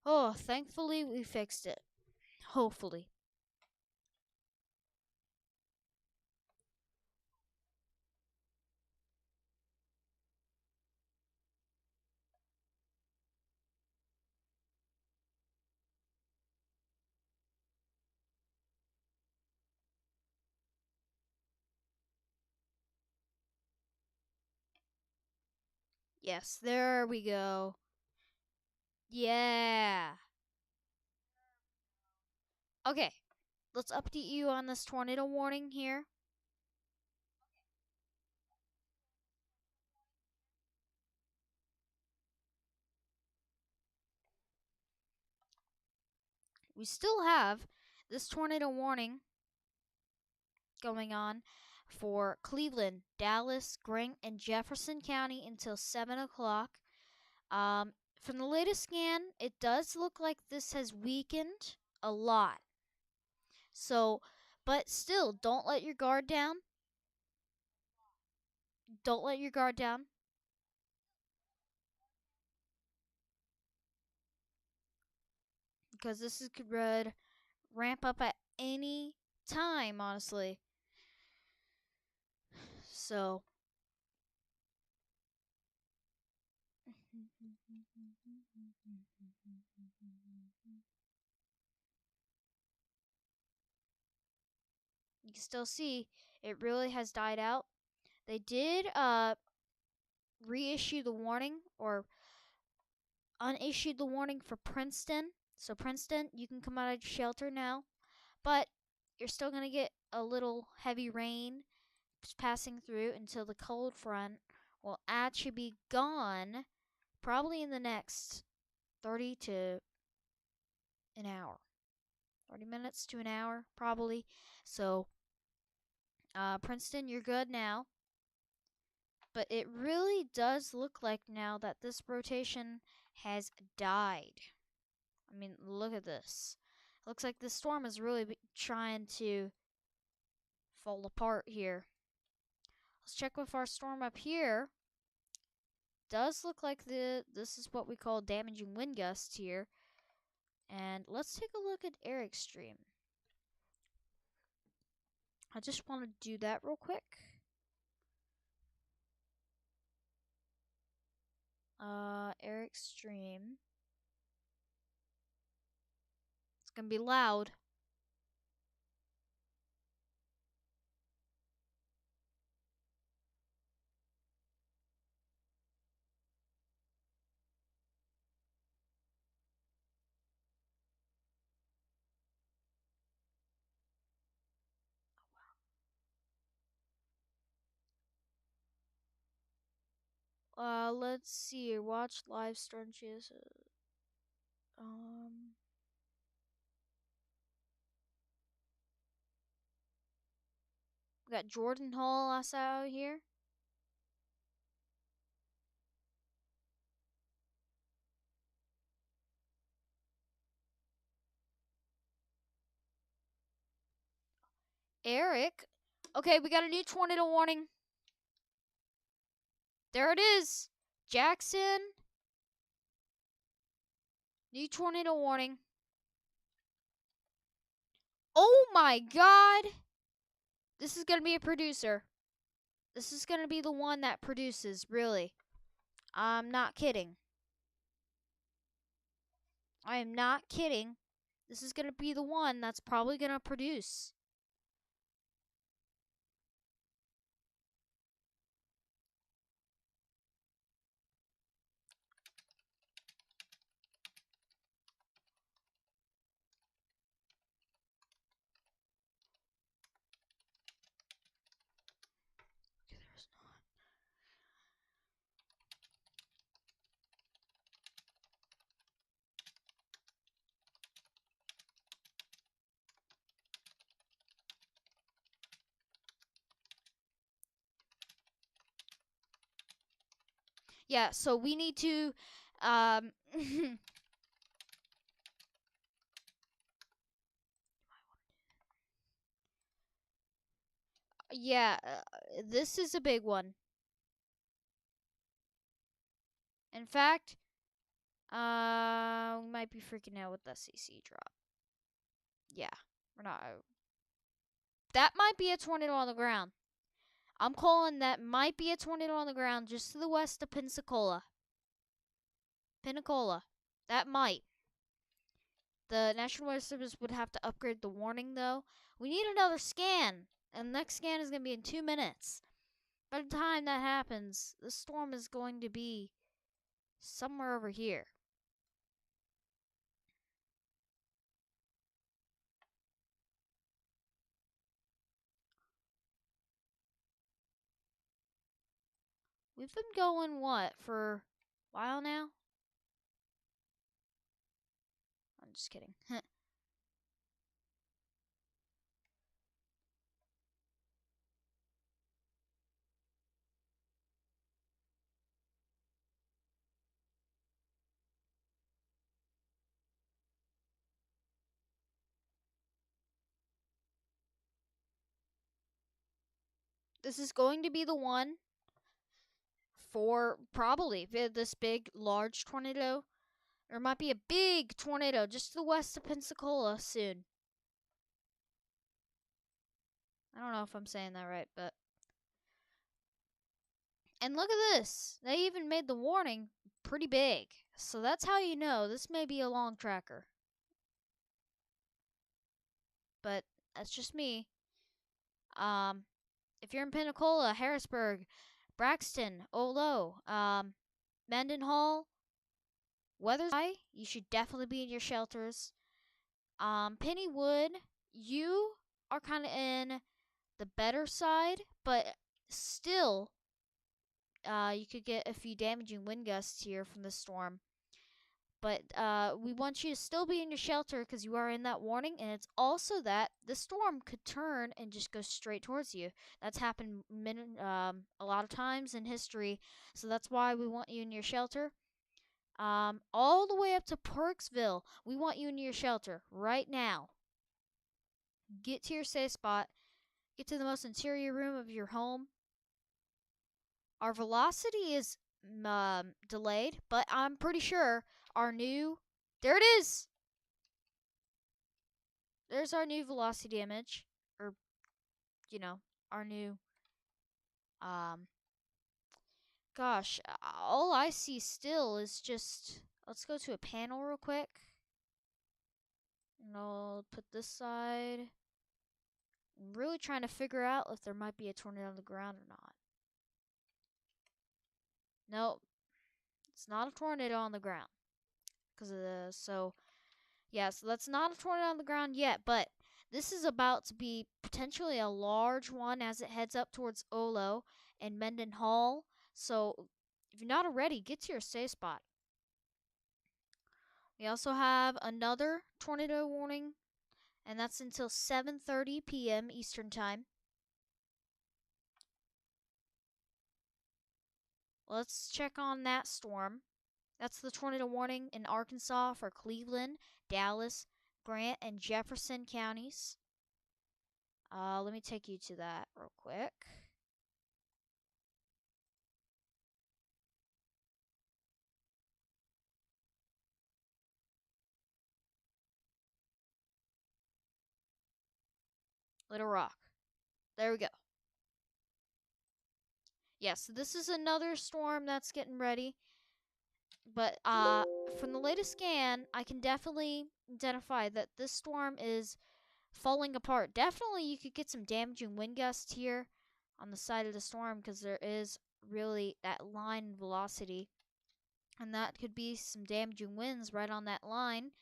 Oh, thankfully we fixed it. Hopefully. Yes, there we go. Yeah. Okay, let's update you on this tornado warning here. We still have this tornado warning going on for Cleveland, Dallas, Grant, and Jefferson County until 7 o'clock. From the latest scan, it does look like this has weakened a lot. So, but still, don't let your guard down. Don't let your guard down. Because this could ramp up at any time, honestly. So, you can still see it really has died out. They did reissue the warning or unissued the warning for Princeton. So Princeton, you can come out of shelter now, but you're still going to get a little heavy rain passing through until the cold front will actually be gone probably in the next 30 to an hour. 30 minutes to an hour probably. So Princeton, you're good now. But it really does look like now that this rotation has died. I mean, look at this. Looks like this storm is really trying to fall apart here. Let's check with our storm up here. Does look like this is what we call damaging wind gusts here. And let's take a look at air extreme. I just want to do that real quick. Air extreme. It's gonna be loud. Let's see. Watch live stream. Um, we got Jordan Hall also out here. Eric. Okay, we got a new tornado warning. There it is. Jackson. New tornado warning. Oh my god. This is going to be a producer. This is going to be the one that produces, really. I'm not kidding. I am not kidding. This is going to be the one that's probably going to produce. Yeah, so we need to yeah, this is a big one. In fact, We might be freaking out with that CC drop. Yeah, we're not. That might be a tornado on the ground. I'm calling that might be a tornado on the ground just to the west of Pensacola. Pensacola. That might. The National Weather Service would have to upgrade the warning, though. We need another scan, and the next scan is going to be in 2 minutes. By the time that happens, the storm is going to be somewhere over here. We've been going, what, for a while now? I'm just kidding. This is going to be the one for probably this big, large tornado. There might be a big tornado just to the west of Pensacola soon. I don't know if I'm saying that right, but. And look at this. They even made the warning pretty big. So that's how you know this may be a long tracker. But that's just me. If you're in Pensacola, Harrisburg, Braxton, Olo, Mendenhall, weather's high, you should definitely be in your shelters. Pennywood, you are kind of in the better side, but still, you could get a few damaging wind gusts here from the storm. But we want you to still be in your shelter because you are in that warning, and it's also that the storm could turn and just go straight towards you. That's happened a lot of times in history, so that's why we want you in your shelter. All the way up to Parksville, we want you in your shelter right now. Get to your safe spot. Get to the most interior room of your home. Our velocity is delayed, but I'm pretty sure our new. There it is! There's our new velocity image. Or, our new. Um. Gosh, all I see still is just. Let's go to a panel real quick. And I'll put this side. I'm really trying to figure out if there might be a tornado on the ground or not. Nope. It's not a tornado on the ground. Because of the. So that's not a tornado on the ground yet, but this is about to be potentially a large one as it heads up towards Olo and Mendenhall. So if you're not already, get to your safe spot. We also have another tornado warning, and that's until 7:30 p.m. Eastern Time. Let's check on that storm. That's the tornado warning in Arkansas for Cleveland, Dallas, Grant, and Jefferson counties. Let me take you to that real quick. Little Rock. There we go. So this is another storm that's getting ready. But from the latest scan, I can definitely identify that this storm is falling apart. Definitely you could get some damaging wind gusts here on the side of the storm because there is really that line velocity. And that could be some damaging winds right on that line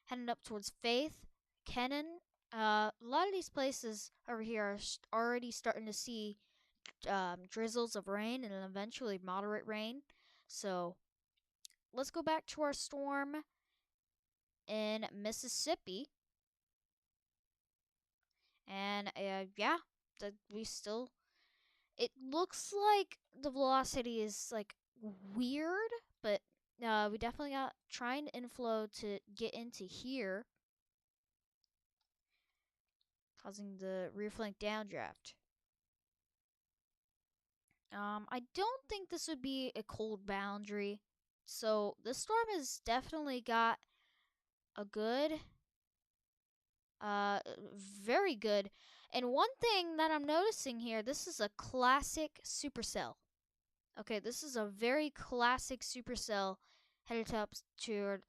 heading up towards Faith, Kennan. A lot of these places over here are already starting to see drizzles of rain and then eventually moderate rain. So let's go back to our storm in Mississippi. And we still. It looks like the velocity is like weird, but we definitely got trying inflow to get into here, causing the rear flank downdraft. I don't think this would be a cold boundary. So this storm has definitely got a good, uh, very good. And one thing that I'm noticing here, this is a classic supercell. Okay, this is a very classic supercell headed up toward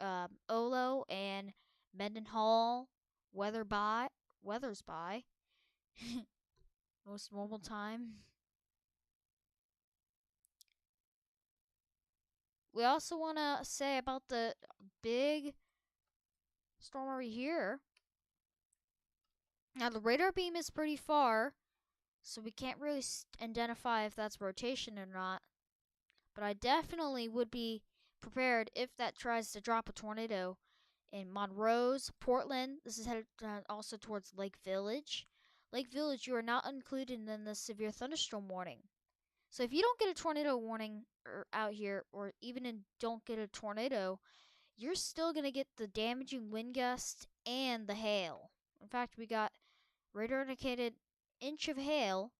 Olo and Mendenhall, Weathers by most normal time. We also want to say about the big storm over here. Now the radar beam is pretty far, so we can't really identify if that's rotation or not. But I definitely would be prepared if that tries to drop a tornado in Monroe's, Portland. This is headed also towards Lake Village. Lake Village, you are not included in the severe thunderstorm warning. So if you don't get a tornado warning out here, or even don't get a tornado, you're still going to get the damaging wind gusts and the hail. In fact, we got radar indicated inch of hail,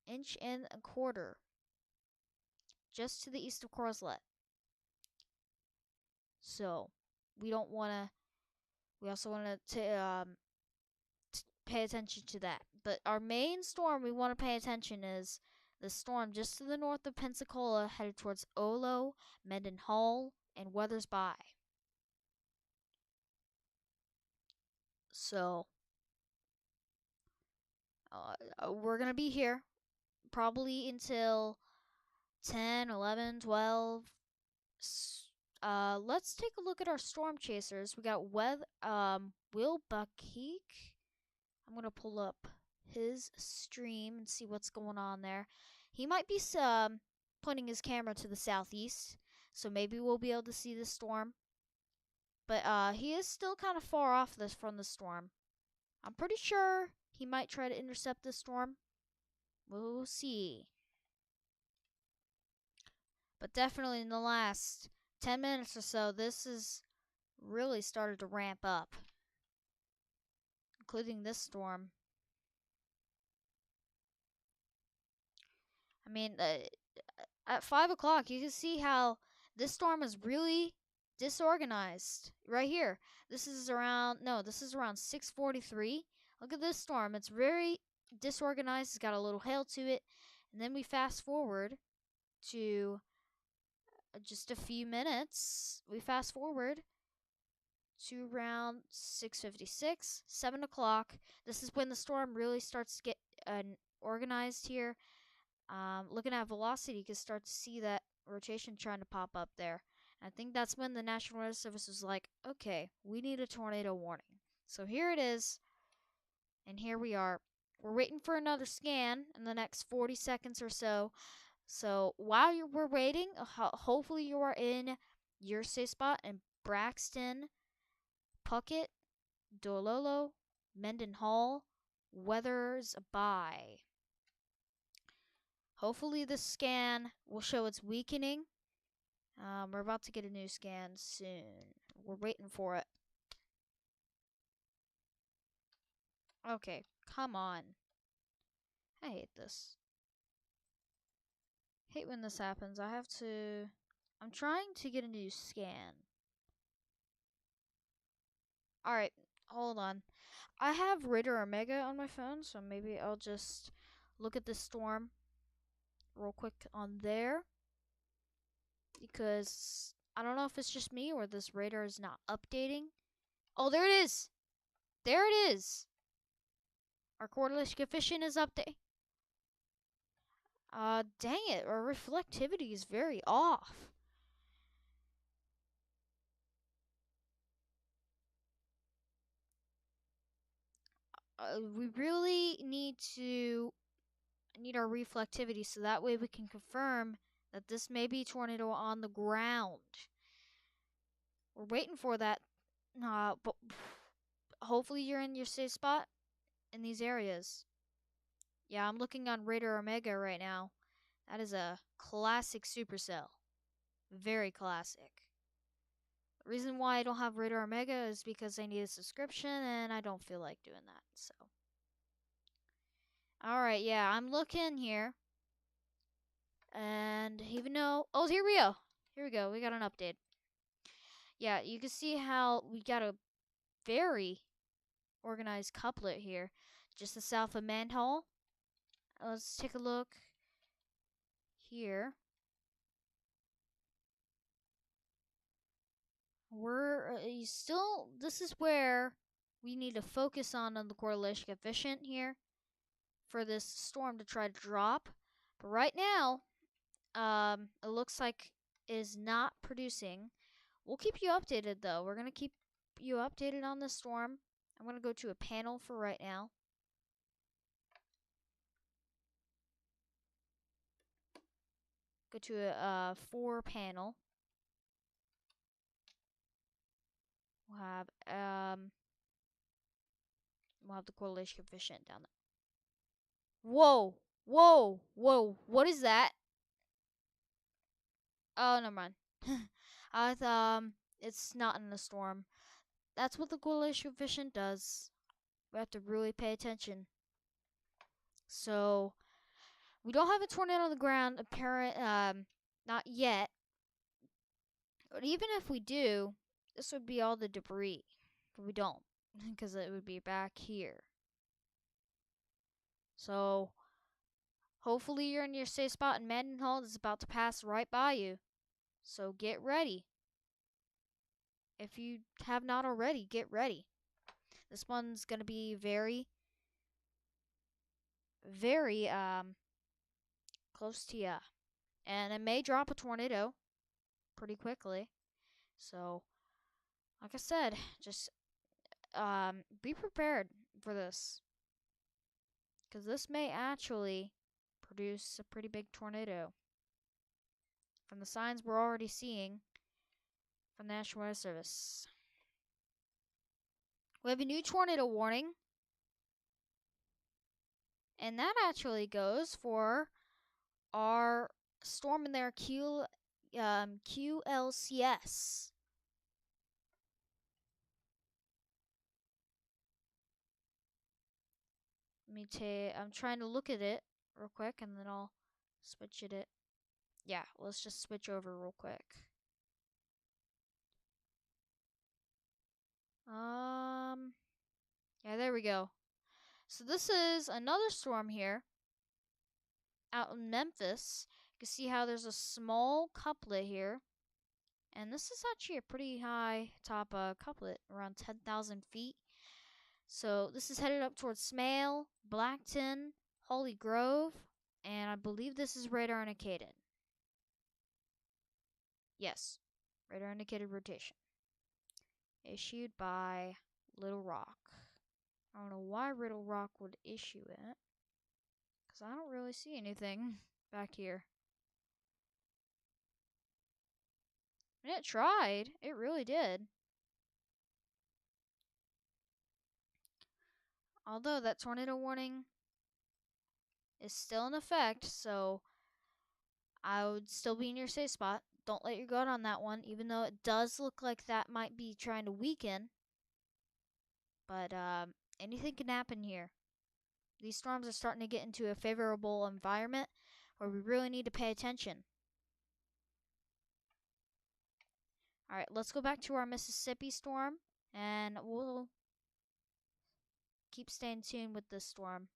inch and a quarter, just to the east of Crozlet. So we don't want to. We also want to pay attention to that. But our main storm we want to pay attention is the storm just to the north of Pensacola, headed towards Olo, Mendenhall, and Weathers by. So we're gonna be here probably until 10, 11, 12. Let's take a look at our storm chasers. We got Will Buckheek. I'm gonna pull up his stream and see what's going on there. He might be pointing his camera to the southeast, so maybe we'll be able to see the storm. But he is still kind of far off from the storm. I'm pretty sure he might try to intercept the storm. We'll see. But definitely in the last 10 minutes or so, this has really started to ramp up, including this storm. I mean, at 5 o'clock, you can see how this storm is really disorganized. Right here. This is around 6:43. Look at this storm. It's very disorganized. It's got a little hail to it. And then we fast forward to just a few minutes. We fast forward to around 6:56, 7 o'clock. This is when the storm really starts to get organized here. Looking at velocity, you can start to see that rotation trying to pop up there. I think that's when the National Weather Service was like, okay, we need a tornado warning. So here it is, and here we are. We're waiting for another scan in the next 40 seconds or so. So while we're waiting, hopefully you are in your safe spot in Braxton, Puckett, Dololo, Mendenhall, Weathers by. Hopefully this scan will show it's weakening. We're about to get a new scan soon. We're waiting for it. Okay, come on. I hate this. Hate when this happens. I'm trying to get a new scan. Alright, hold on. I have Radar Omega on my phone, so maybe I'll just look at this storm real quick on there. Because I don't know if it's just me or this radar is not updating. Oh, there it is. There it is. Our correlation coefficient is updating. Dang it. Our reflectivity is very off. We really need our reflectivity so that way we can confirm that this may be a tornado on the ground. We're waiting for that. But hopefully you're in your safe spot in these areas. Yeah, I'm looking on Radar Omega right now. That is a classic supercell. Very classic. The reason why I don't have Radar Omega is because I need a subscription and I don't feel like doing that. So, alright, yeah, I'm looking here. And even though, oh, here we go. Here we go. We got an update. Yeah, you can see how we got a very organized couplet here, just the south of Manhole. Let's take a look here. We're still. This is where we need to focus on the correlation coefficient here for this storm to try to drop. But right now, it looks like it is not producing. We'll keep you updated though. We're gonna keep you updated on the storm. I'm gonna go to a panel for right now. Go to a 4 panel. We'll have the correlation coefficient down there. Whoa, whoa, whoa! What is that? Oh, never mind. I thought it's not in a storm. That's what the correlation coefficient does. We have to really pay attention. So we don't have a tornado on the ground, not yet. But even if we do, this would be all the debris. But we don't, because it would be back here. So hopefully you're in your safe spot, and Mendenhall is about to pass right by you. So get ready. If you have not already, get ready. This one's gonna be very, very close to you, and it may drop a tornado pretty quickly. So, like I said, just be prepared for this, because this may actually produce a pretty big tornado. From the signs we're already seeing from the National Weather Service. We have a new tornado warning, and that actually goes for our storm in their QLCS. I'm trying to look at it real quick, and then I'll switch it. Yeah, let's just switch over real quick. Yeah, there we go. So this is another storm here out in Memphis. You can see how there's a small couplet here. And this is actually a pretty high top couplet, around 10,000 feet. So this is headed up towards Smale, Blackton, Holly Grove, and I believe this is radar indicated. Yes, radar indicated rotation. Issued by Little Rock. I don't know why Little Rock would issue it, because I don't really see anything back here. And it tried. It really did. Although that tornado warning is still in effect, so I would still be in your safe spot. Don't let your guard on that one, even though it does look like that might be trying to weaken. But anything can happen here. These storms are starting to get into a favorable environment where we really need to pay attention. Alright, let's go back to our Mississippi storm, and we'll keep staying tuned with this storm.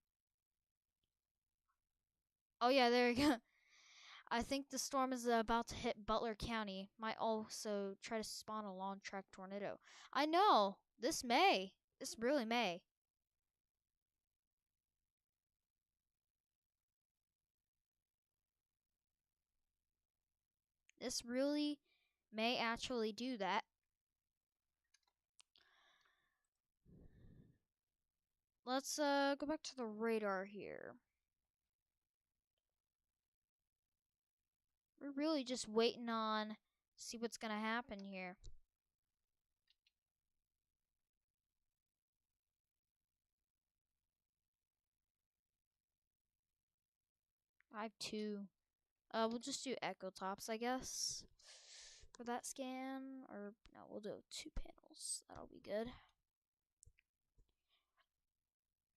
Oh yeah, there you go. I think the storm is about to hit Butler County. Might also try to spawn a long track tornado. I know. This may. This really may. This really may actually do that. Let's go back to the radar here. We're really just waiting on see what's gonna happen here. I have 2. We'll just do echo tops, I guess, for that scan. Or no, we'll do 2 panels. That'll be good.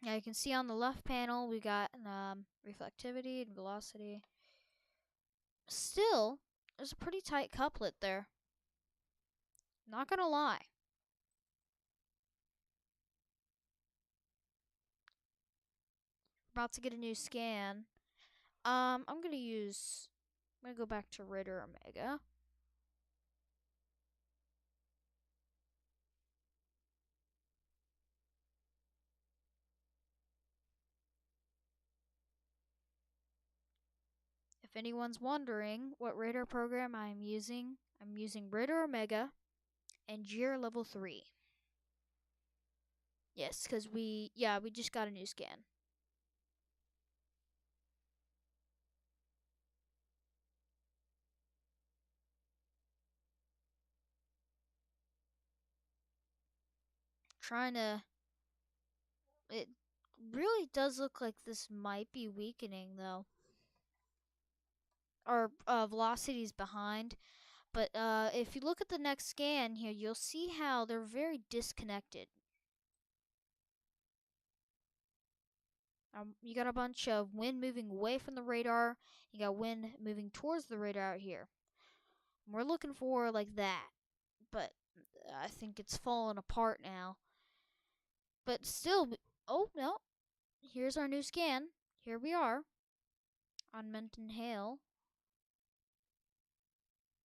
Yeah, you can see on the left panel we got reflectivity and velocity. still, there's a pretty tight couplet there. Not gonna lie. About to get a new scan. I'm gonna go back to Ritter Omega. If anyone's wondering what radar program I'm using Radar Omega and Gear Level 3. Yes, because we just got a new scan. Trying to. It really does look like this might be weakening, though. Our velocity's behind. But if you look at the next scan here, you'll see how they're very disconnected. You got a bunch of wind moving away from the radar. You got wind moving towards the radar out here. And we're looking for like that, but I think it's falling apart now. But still, oh no, here's our new scan. Here we are on Menton Hale.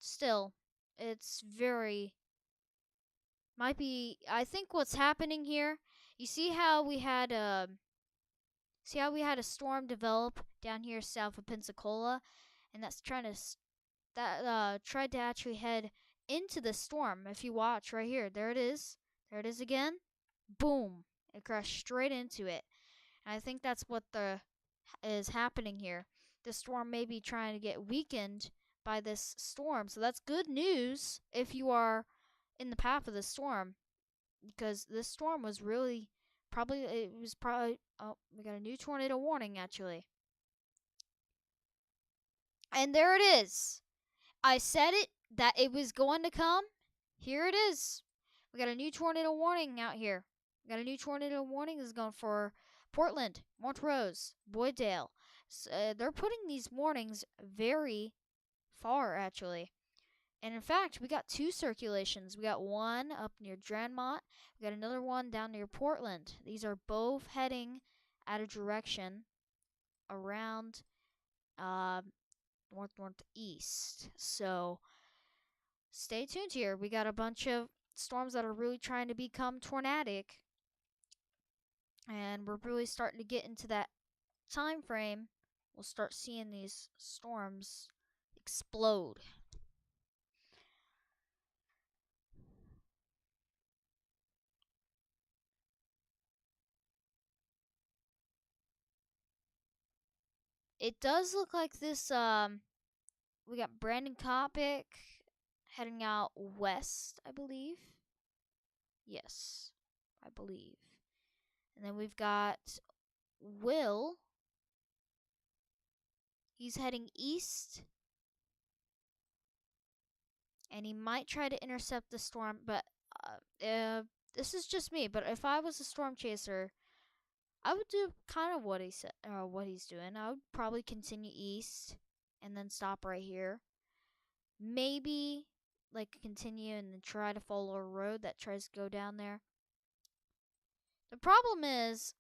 Still, it's very might be. I think what's happening here. You see how we had a storm develop down here south of Pensacola, and that's tried to actually head into the storm. If you watch right here, there it is. There it is again. Boom! It crashed straight into it. And I think that's what is happening here. The storm may be trying to get weakened by this storm, so that's good news if you are in the path of the storm, because this storm was really probably. Oh, we got a new tornado warning actually. And there it is. I said that it was going to come. Here it is. We got a new tornado warning out here. We got a new tornado warning. This is going for Portland, Montrose, Boydale. They're putting these warnings very far, actually. And in fact, we got two circulations. We got one up near Dranmont. We got another one down near Portland. These are both heading at a direction around northeast. So stay tuned here. We got a bunch of storms that are really trying to become tornadic, and we're really starting to get into that time frame. We'll start seeing these storms explode. It does look like this. We got Brandon Kopic heading out west, I believe. Yes, I believe. And then we've got Will. He's heading east. And he might try to intercept the storm, but this is just me. But if I was a storm chaser, I would do kind of what he said, or what he's doing. I would probably continue east and then stop right here. Maybe like continue and then try to follow a road that tries to go down there. The problem is,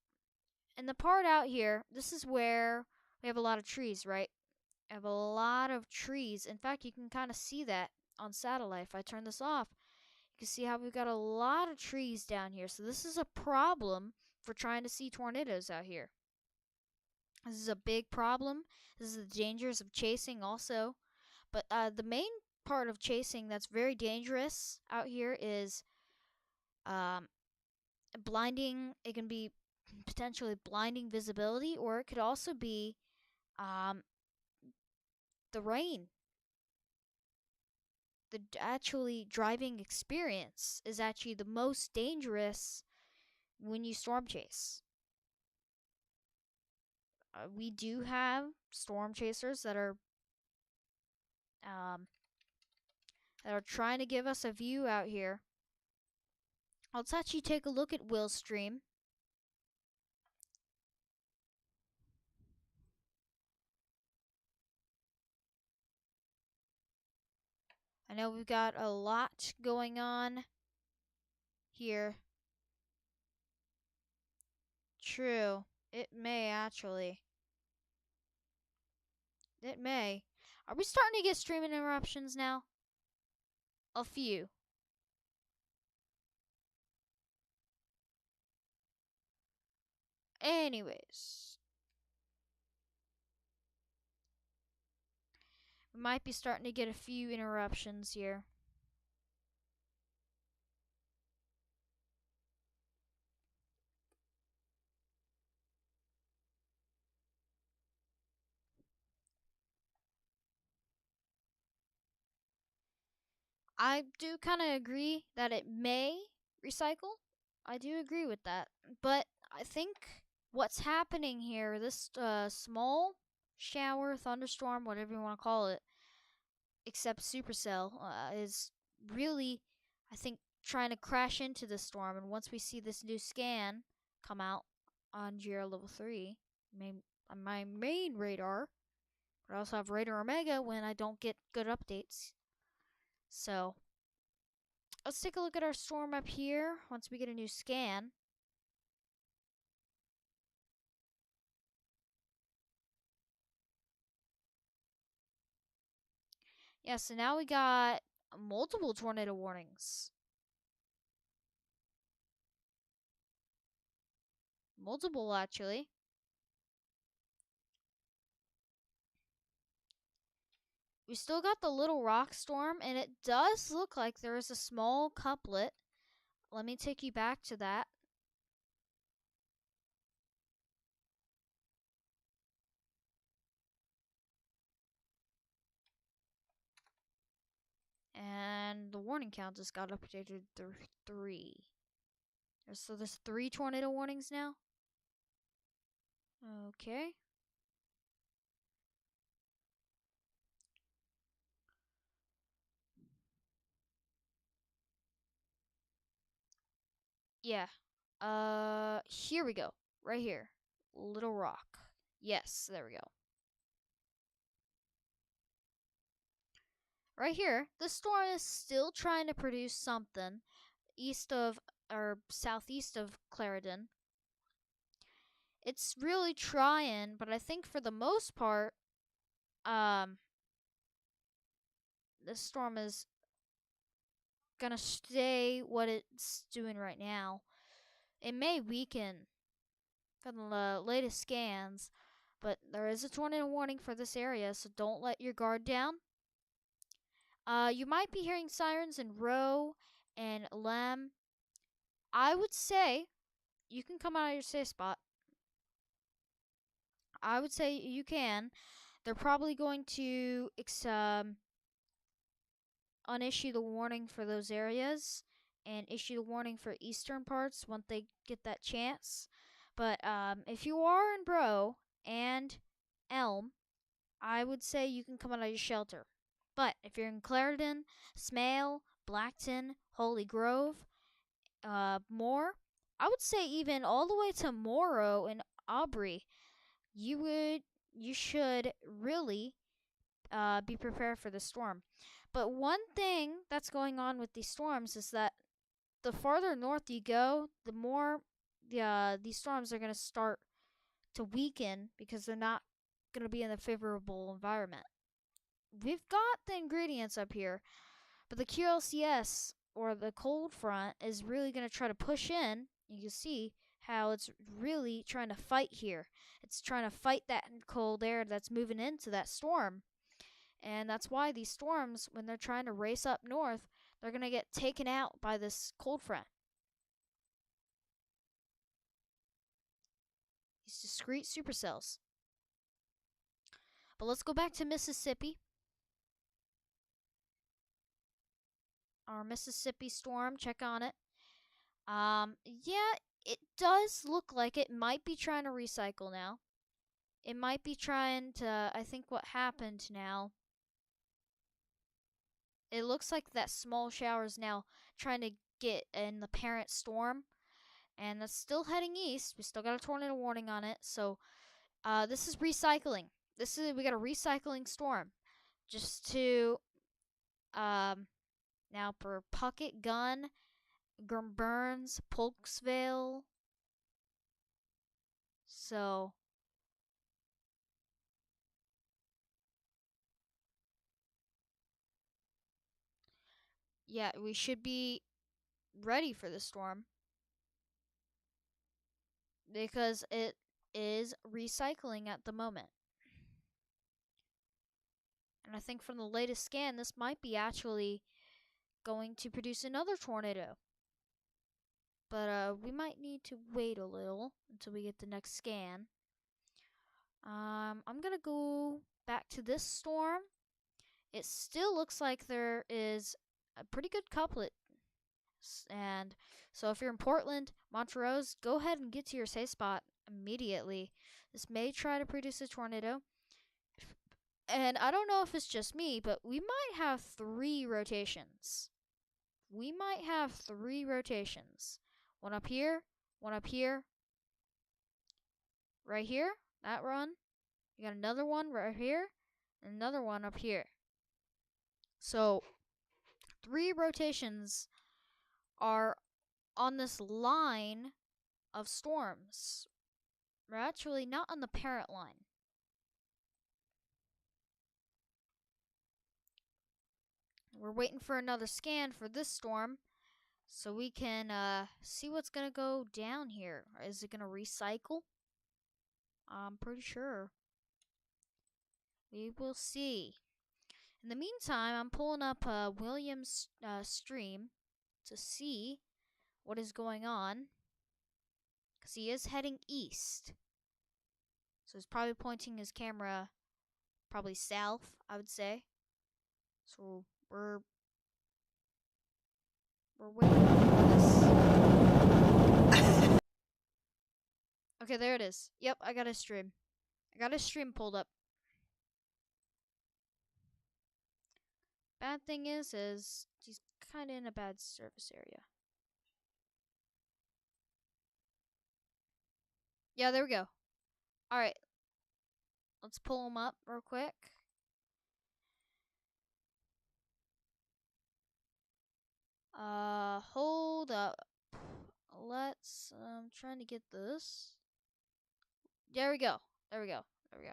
in the part out here, this is where we have a lot of trees, right? I have a lot of trees. In fact, you can kind of see that on satellite. If I turn this off, you can see how we've got a lot of trees down here. So this is a problem for trying to see tornadoes out here. This is a big problem. This is the dangers of chasing also. But the main part of chasing that's very dangerous out here is blinding. It can be potentially blinding visibility, or it could also be the rain. The actually driving experience is actually the most dangerous when you storm chase. We do have storm chasers that are trying to give us a view out here. Let's actually take a look at Will's stream. I know we've got a lot going on here. True. It may actually. It may. Are we starting to get streaming interruptions now? A few. Anyways, we might be starting to get a few interruptions here. I do kind of agree that it may recycle. I do agree with that. But I think what's happening here, this small shower, thunderstorm, whatever you want to call it, except supercell, is really, I think, trying to crash into the storm. And once we see this new scan come out on GR level 3, on my main radar, but I also have Radar Omega when I don't get good updates. So let's take a look at our storm up here once we get a new scan. Yeah, so now we got multiple tornado warnings. Multiple, actually. We still got the little rock storm, and it does look like there is a small couplet. Let me take you back to that. And the warning count just got updated to 3. So there's 3 tornado warnings now. Okay. Yeah. Here we go. Right here. Little Rock. Yes, there we go. Right here, the storm is still trying to produce something east of or southeast of Clarendon. It's really trying, but I think for the most part, this storm is gonna stay what it's doing right now. It may weaken from the latest scans, but there is a tornado warning for this area, so don't let your guard down. You might be hearing sirens in Row and Lem. I would say you can come out of your safe spot. I would say you can. They're probably going to unissue the warning for those areas and issue the warning for eastern parts once they get that chance. But if you are in Bro and Elm, I would say you can come out of your shelter. But if you're in Clarendon, Smale, Blackton, Holy Grove, Moore, I would say even all the way to Morrow and Aubrey, you should really be prepared for the storm. But one thing that's going on with these storms is that the farther north you go, the more these storms are going to start to weaken because they're not going to be in a favorable environment. We've got the ingredients up here, but the QLCS or the cold front is really going to try to push in. You can see how it's really trying to fight here. It's trying to fight that cold air that's moving into that storm. And that's why these storms, when they're trying to race up north, they're going to get taken out by this cold front. These discrete supercells. But let's go back to Mississippi. Our Mississippi storm, check on it. Yeah, it does look like it might be trying to recycle now. It might be trying to, I think what happened now, it looks like that small shower is now trying to get in the parent storm. And that's still heading east. We still got a tornado warning on it. So this is recycling. We got a recycling storm. Just to Now for Puckett, Gun, Burns, Polksville. So, yeah, we should be ready for the storm because it is recycling at the moment. And I think from the latest scan, this might be actually going to produce another tornado. But we might need to wait a little until we get the next scan. I'm gonna go back to this storm. It still looks like there is a pretty good couplet. And so if you're in Portland, Montrose, go ahead and get to your safe spot immediately. This may try to produce a tornado. And I don't know if it's just me, but we might have 3 rotations. We might have 3 rotations. One up here, right here, that run. You got another one right here, and another one up here. So 3 rotations are on this line of storms. We're actually not on the parent line. We're waiting for another scan for this storm so we can see what's going to go down here. Is it going to recycle? I'm pretty sure. We will see. In the meantime, I'm pulling up William's stream to see what is going on because he is heading east. So he's probably pointing his camera probably south, I would say. So we're waiting for this. Okay, there it is. Yep, I got his stream. I got his stream pulled up. Bad thing is he's kind of in a bad service area. Yeah, there we go. All right, let's pull him up real quick. Hold up. Let's, I'm trying to get this. There we go. There we go. There we go.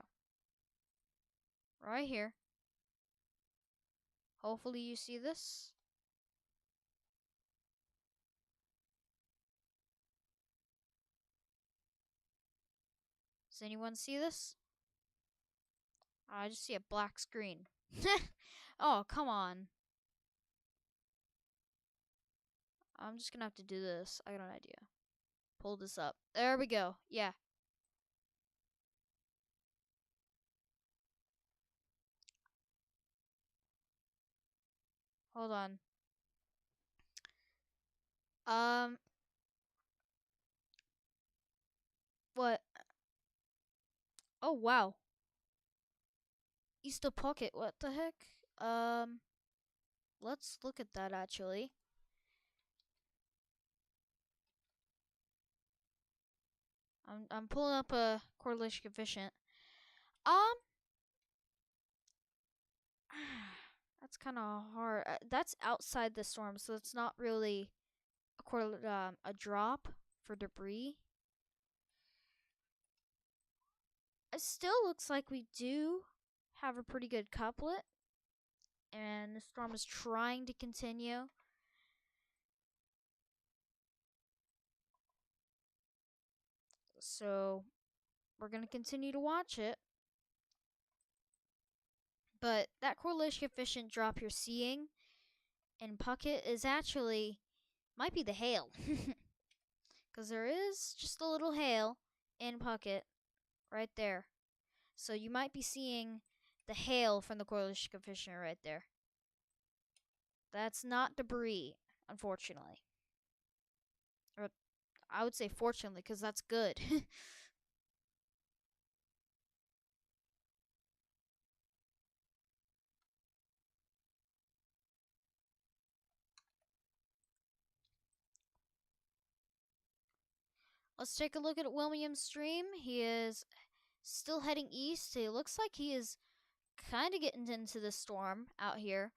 Right here. Hopefully you see this. Does anyone see this? I just see a black screen. Oh, come on. I'm just gonna have to do this. I got an idea. Pull this up. There we go. Yeah. Hold on. What? Oh, wow. Easter Pocket. What the heck? Let's look at that actually. I'm pulling up a correlation coefficient. That's kind of hard. That's outside the storm, so it's not really a drop for debris. It still looks like we do have a pretty good couplet, and the storm is trying to continue. So we're going to continue to watch it. But that correlation coefficient drop you're seeing in Puckett is actually, might be the hail. Because there is just a little hail in Puckett right there. So you might be seeing the hail from the correlation coefficient right there. That's not debris, unfortunately. Or I would say fortunately, because that's good. Let's take a look at William's stream. He is still heading east. It looks like he is kind of getting into the storm out here.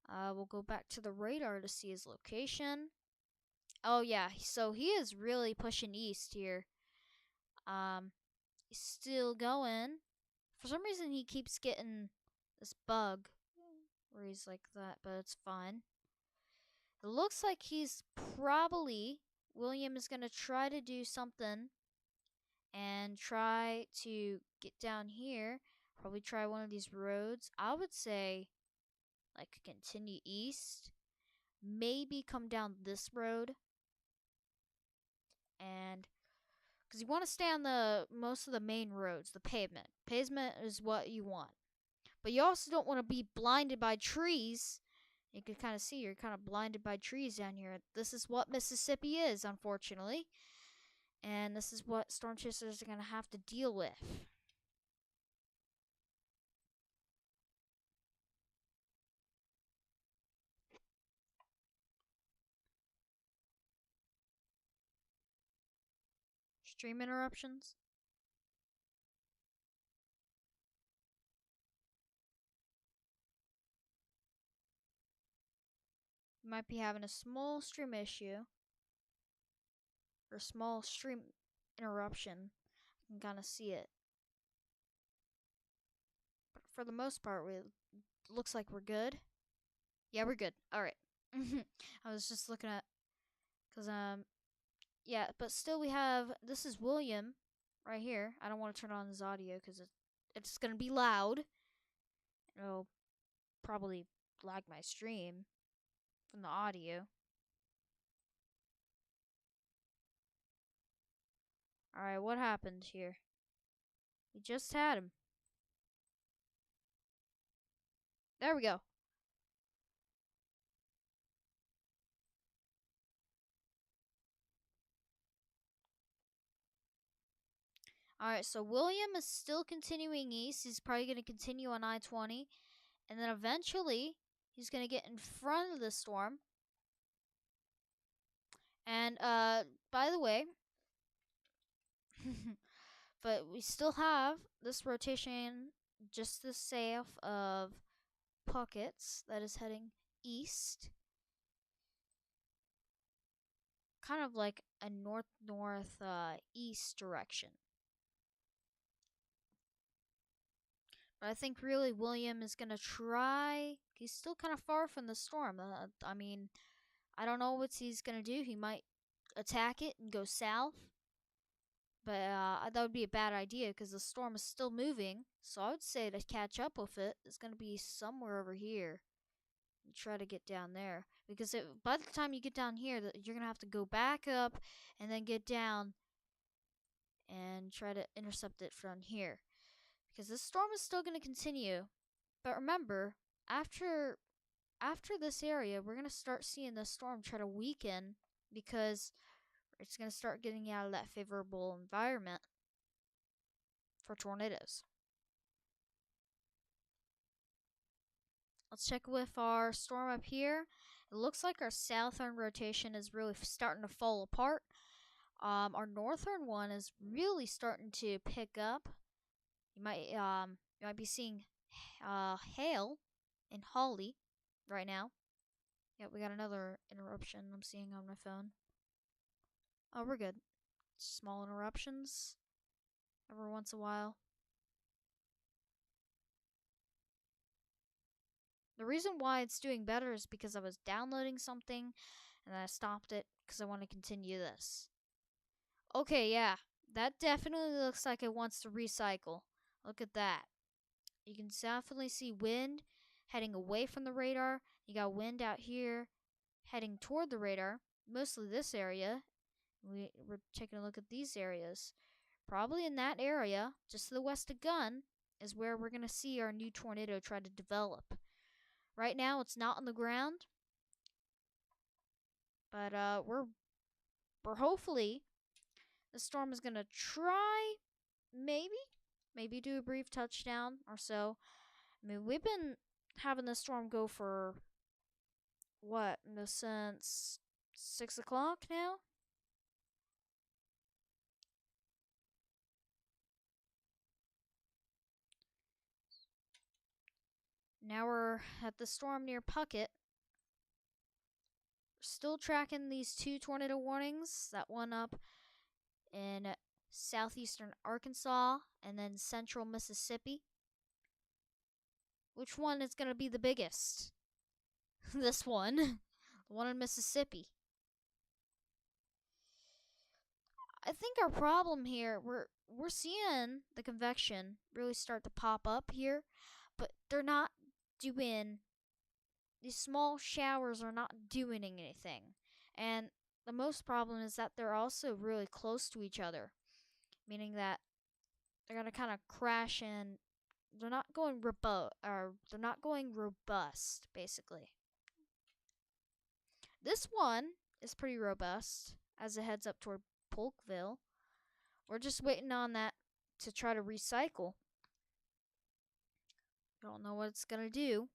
We'll go back to the radar to see his location. Oh yeah, so he is really pushing east here. He's still going. For some reason, he keeps getting this bug where he's like that, but it's fine. It looks like he's probably William is gonna try to do something and try to get down here. Probably try one of these roads. I would say, like, continue east. Maybe come down this road. And because you want to stay on the most of the main roads, the pavement. Pavement is what you want. But you also don't want to be blinded by trees. You can kind of see you're kind of blinded by trees down here. This is what Mississippi is, unfortunately. And this is what storm chasers are going to have to deal with. Stream interruptions. You might be having a small stream issue. Or small stream interruption. You can kind of see it. But for the most part, it looks like we're good. Yeah, we're good. All right. I was just looking at, cause yeah, but still we have. This is William, right here. I don't want to turn on his audio because it's gonna be loud. It'll probably lag my stream from the audio. All right, what happened here? We just had him. There we go. Alright, so William is still continuing east. He's probably going to continue on I-20. And then eventually, he's going to get in front of the storm. And, by the way, but we still have this rotation just the south of Puckett's that is heading east. Kind of like a north-north-east direction. But I think really William is going to try. He's still kind of far from the storm. I mean, I don't know what he's going to do. He might attack it and go south. But that would be a bad idea because the storm is still moving. So I would say to catch up with it, it's going to be somewhere over here. And try to get down there. Because by the time you get down here, you're going to have to go back up and then get down and try to intercept it from here. Because this storm is still going to continue. But remember, after this area, we're going to start seeing the storm try to weaken because it's going to start getting out of that favorable environment for tornadoes. Let's check with our storm up here. It looks like our southern rotation is really starting to fall apart. Our northern one is really starting to pick up. You might be seeing hail in Holly right now. Yeah, we got another interruption I'm seeing on my phone. Oh, we're good. Small interruptions every once in a while. The reason why it's doing better is because I was downloading something and I stopped it because I want to continue this. Okay, yeah, that definitely looks like it wants to recycle. Look at that. You can definitely see wind heading away from the radar. You got wind out here heading toward the radar, mostly this area. We're taking a look at these areas. Probably in that area, just to the west of Gun, is where we're going to see our new tornado try to develop. Right now, it's not on the ground, but we're hopefully the storm is going to try maybe do a brief touchdown or so. I mean, we've been having the storm go for what, since 6 o'clock now? Now we're at the storm near Puckett. Still tracking these two tornado warnings. That one up in southeastern Arkansas and then central Mississippi. Which one is going to be the biggest? This one. The one in Mississippi. I think our problem here, we're seeing the convection really start to pop up here, but they're not doing, these small showers are not doing anything. And the most problem is that they're also really close to each other, meaning that they're gonna kind of crash in. They're not going they're not going robust, basically. This one is pretty robust as it heads up toward Polkville. We're just waiting on that to try to recycle. Don't know what it's gonna do.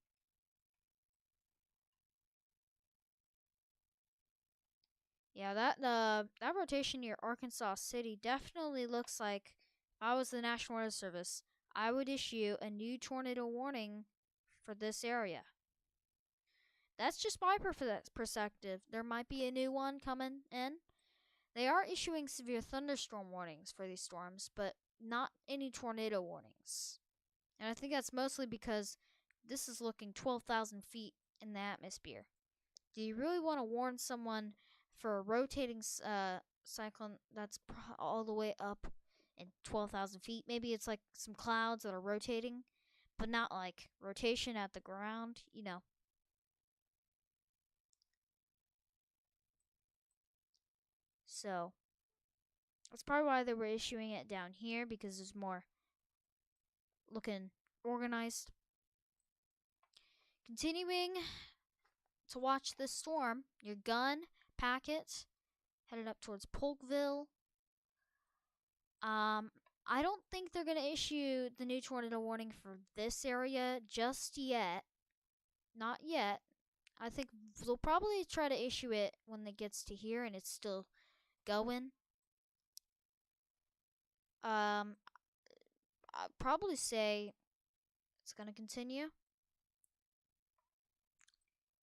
Yeah, that rotation near Arkansas City definitely looks like, if I was the National Weather Service, I would issue a new tornado warning for this area. That's just my perspective. There might be a new one coming in. They are issuing severe thunderstorm warnings for these storms, but not any tornado warnings. And I think that's mostly because this is looking 12,000 feet in the atmosphere. Do you really want to warn someone for a rotating cyclone that's all the way up in 12,000 feet? Maybe it's like some clouds that are rotating, but not like rotation at the ground, you know. So that's probably why they were issuing it down here, because it's more looking organized. Continuing to watch this storm, your gun packet headed up towards Polkville. I don't think they're gonna issue the new tornado warning for this area just yet. Not yet. I think they'll probably try to issue it when it gets to here and it's still going. I'd probably say it's gonna continue. In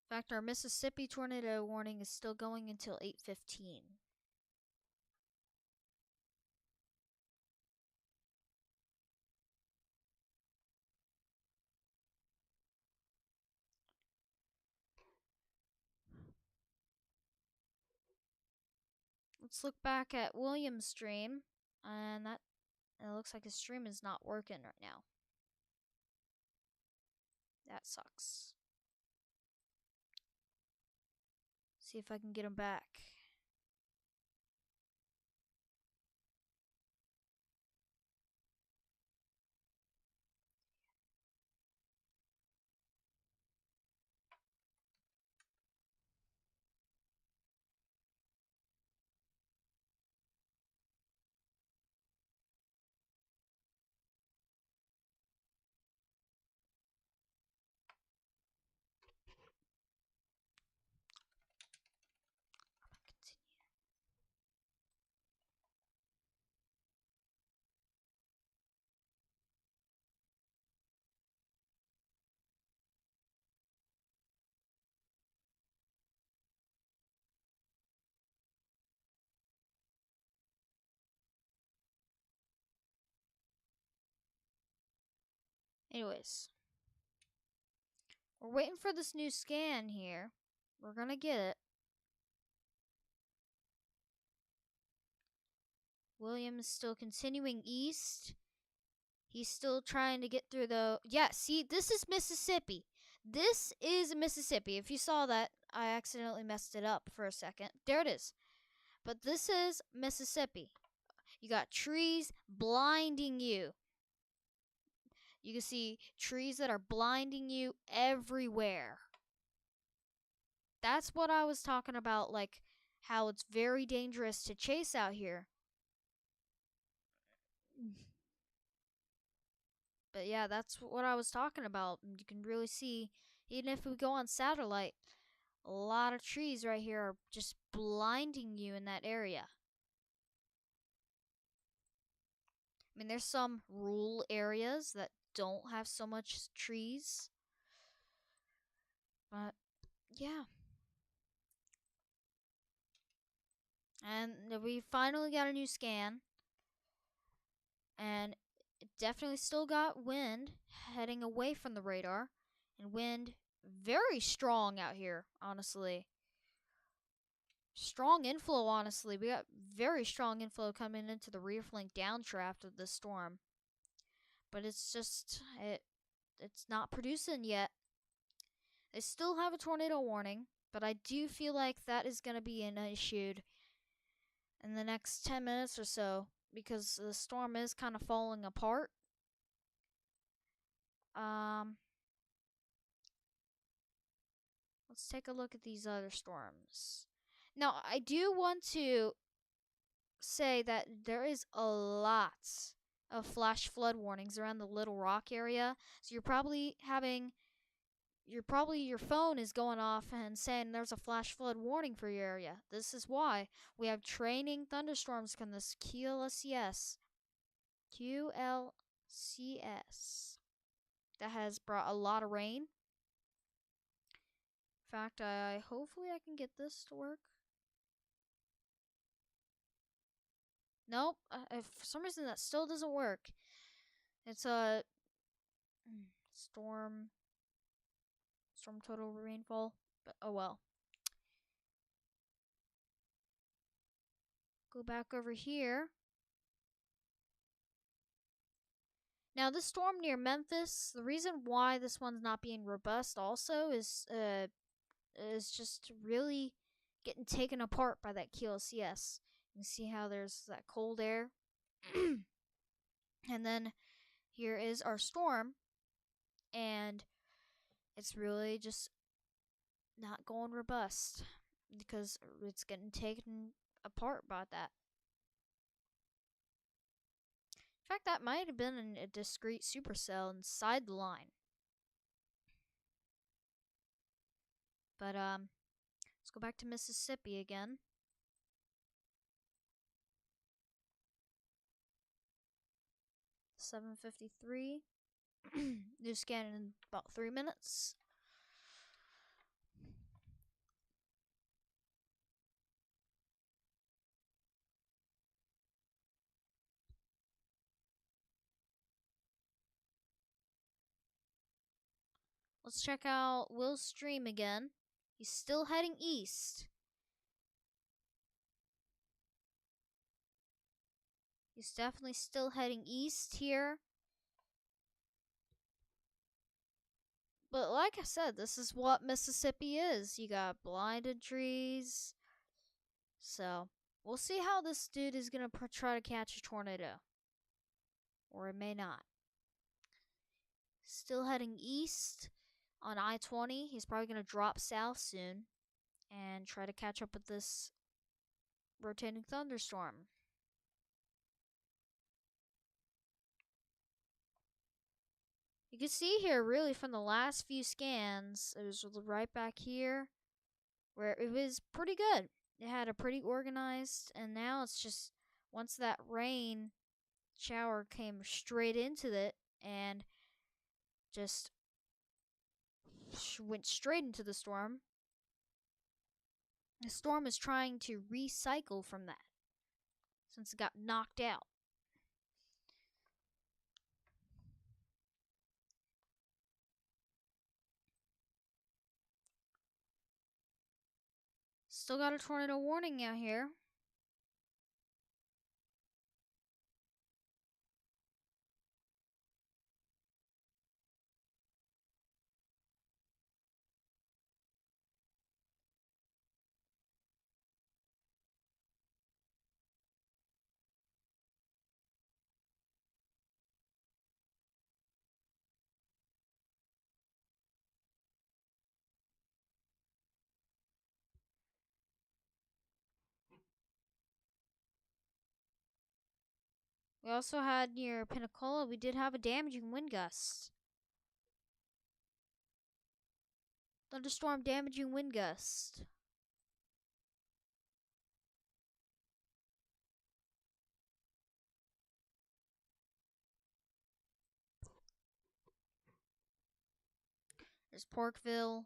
fact, our Mississippi tornado warning is still going until 8:15. Let's look back at William's stream, and that it looks like his stream is not working right now. That sucks. See if I can get him back. Anyways, we're waiting for this new scan here. We're gonna get it. William is still continuing east. He's still trying to get through the. Yeah, see, this is Mississippi. This is Mississippi. If you saw that, I accidentally messed it up for a second. There it is. But this is Mississippi. You got trees blinding you. You can see trees that are blinding you everywhere. That's what I was talking about, like how it's very dangerous to chase out here. But yeah, that's what I was talking about. You can really see, even if we go on satellite, a lot of trees right here are just blinding you in that area. I mean, there's some rural areas that don't have so much trees, But yeah. And we finally got a new scan, and it definitely still got wind heading away from the radar, and wind very strong out here, honestly. Strong inflow, honestly. We got very strong inflow coming into the rear flank downdraft of this storm. But it's just, it's not producing yet. They still have a tornado warning, but I do feel like that is going to be issued in the next 10 minutes or so because the storm is kind of falling apart. Let's take a look at these other storms. Now, I do want to say that there is a lot of flash flood warnings around the Little Rock area. So your phone is going off and saying there's a flash flood warning for your area. This is why we have training thunderstorms come this QLCS that has brought a lot of rain. In fact, hopefully I can get this to work. Nope. For some reason that still doesn't work. It's a storm total rainfall. But oh well. Go back over here. Now this storm near Memphis, the reason why this one's not being robust also is just really getting taken apart by that QLCS. You can see how there's that cold air. And then here is our storm, and it's really just not going robust because it's getting taken apart by that. In fact, that might have been a discrete supercell inside the line. But let's go back to Mississippi again. $7:53. New scan in about 3 minutes. Let's check out Will's stream again. He's still heading east. He's definitely still heading east here. But like I said, this is what Mississippi is. You got blinded trees. So, we'll see how this dude is going to try to catch a tornado. Or it may not. Still heading east on I-20. He's probably going to drop south soon and try to catch up with this rotating thunderstorm. You can see here, really, from the last few scans, it was right back here, where it was pretty good. It had a pretty organized, and now it's just, once that rain shower came straight into it, and just went straight into the storm is trying to recycle from that, since it got knocked out. Still got a tornado warning out here. We also had near Pensacola, we did have a damaging wind gust. Thunderstorm damaging wind gust. There's Porkville.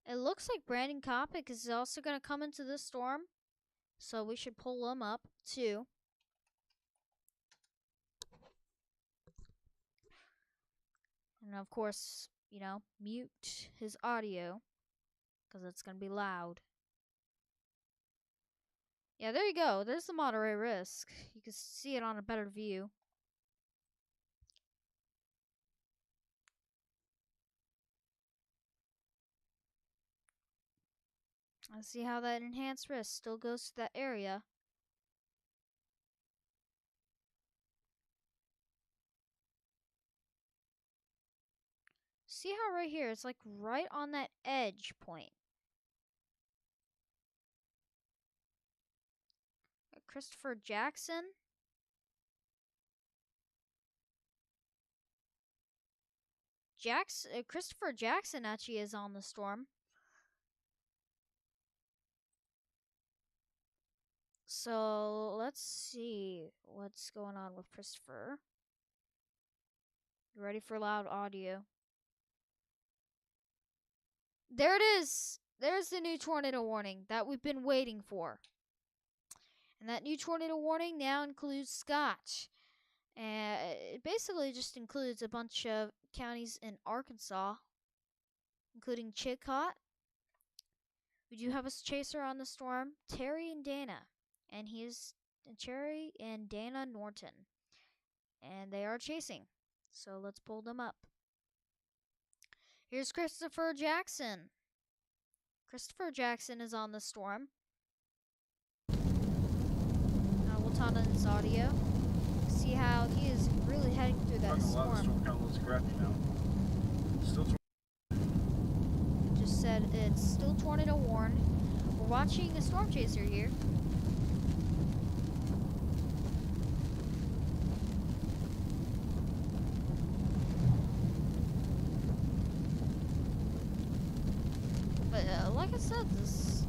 It looks like Brandon Kopic is also going to come into this storm, so we should pull him up too. And of course, mute his audio because it's going to be loud. Yeah, there you go. There's the moderate risk. You can see it on a better view. Let's see how that enhanced risk still goes to that area. See how right here, it's like right on that edge point. Christopher Jackson. Christopher Jackson actually is on the storm. So let's see what's going on with Christopher. You ready for loud audio? There it is. There's the new tornado warning that we've been waiting for. And that new tornado warning now includes Scotch. And it basically just includes a bunch of counties in Arkansas, including Chillicothe. We do have a chaser on the storm, Terry and Dana. And he's Terry and Dana Norton. And they are chasing. So let's pull them up. Here's Christopher Jackson. Christopher Jackson is on the storm. We'll turn on his audio. See how he is really heading through that storm. The storm kind of looks crappy now. Still just said it's still tornado warned. We're watching a storm chaser here. But like I said, this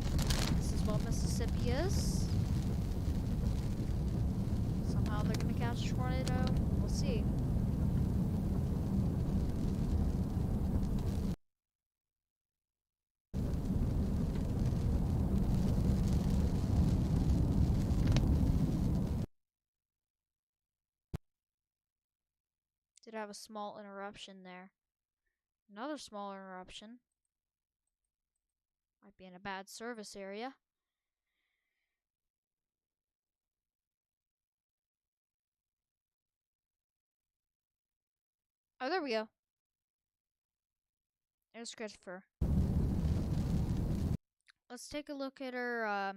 is what Mississippi is. Somehow they're gonna catch a tornado. We'll see. Did have a small interruption there. Another small interruption. Might be in a bad service area. Oh, there we go. There's Christopher. Let's take a look at her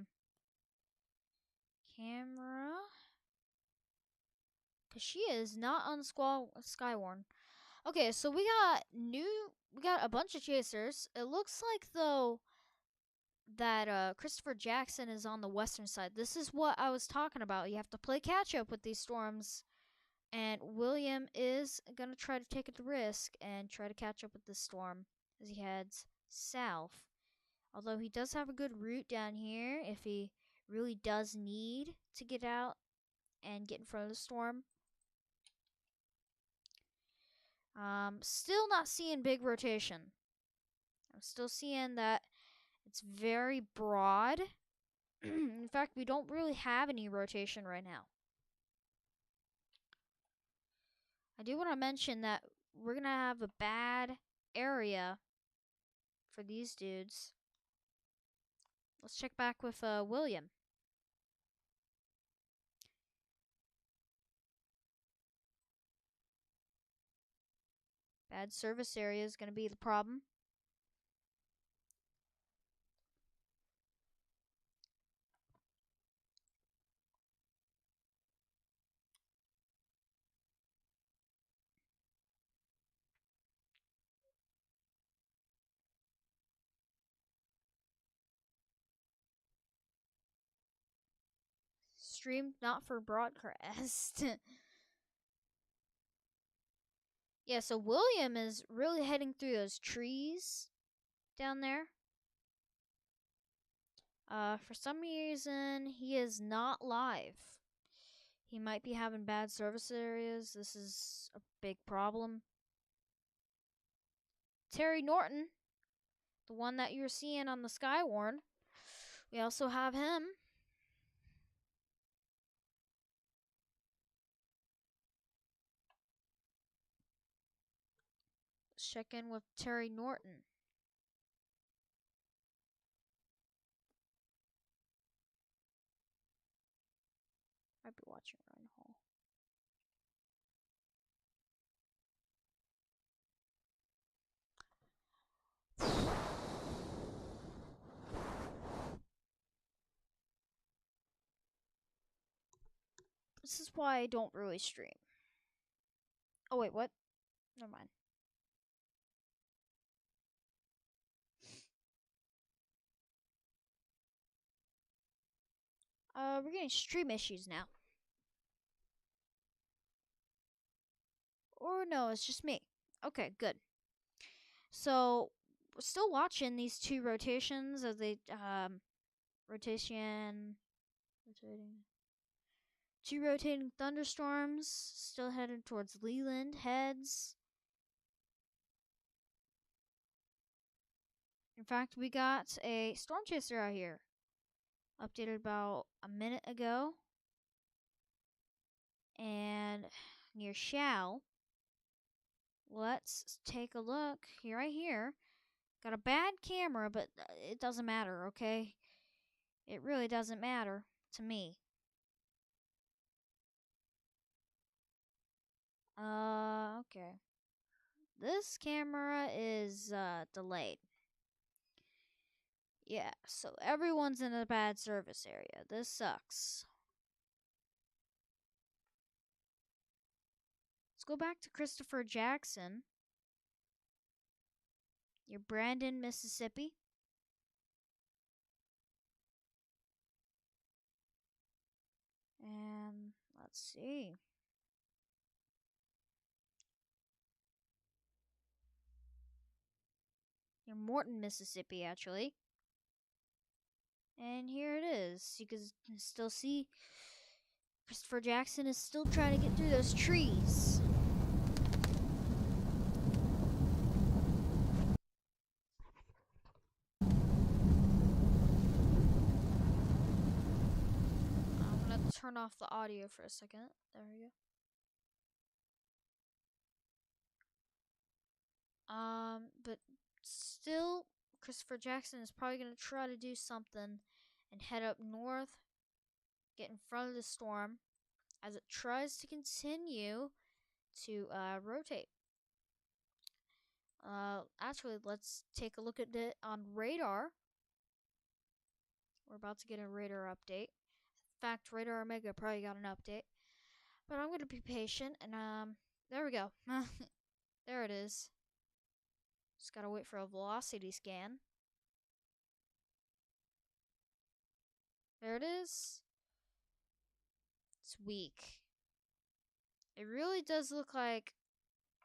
camera. Because she is not on Skywarn. Okay, so we got a bunch of chasers. It looks like, though, that Christopher Jackson is on the western side. This is what I was talking about. You have to play catch up with these storms. And William is going to try to take the risk and try to catch up with this storm as he heads south. Although he does have a good route down here if he really does need to get out and get in front of the storm. Still not seeing big rotation. I'm still seeing that it's very broad. In fact, we don't really have any rotation right now. I do want to mention that we're going to have a bad area for these dudes. Let's check back with William. Bad service area is going to be the problem. Streamed not for broadcast. Yeah, so William is really heading through those trees down there. For some reason, he is not live. He might be having bad service areas. This is a big problem. Terry Norton, The one that you're seeing on the Skywarn. We also have him. Let's check in with Terry Norton. Might be watching Ryan Hall. This is why I don't really stream. Oh, wait, what? Never mind. We're getting stream issues now. Or no, it's just me. Okay, good. So, we're still watching these two rotations as they, rotating. Two rotating thunderstorms, still headed towards Leland Heads. In fact, we got a storm chaser out here. Updated about a minute ago. And near Shao. Let's take a look. Here, right here. Got a bad camera, but it doesn't matter, okay? It really doesn't matter to me. Okay. This camera is, delayed. Yeah, so everyone's in a bad service area. This sucks. Let's go back to Christopher Jackson. You're Brandon, Mississippi. And let's see. You're Morton, Mississippi, actually. And here it is. You can still see Christopher Jackson is still trying to get through those trees. I'm gonna turn off the audio for a second. There we go. But still, Christopher Jackson is probably gonna try to do something and head up north, get in front of the storm as it tries to continue to rotate. Actually, let's take a look at it on radar. We're about to get a radar update. In fact, Radar Omega probably got an update. But I'm gonna be patient and there we go. There it is. Just gotta wait for a velocity scan. There it is. It's weak. It really does look like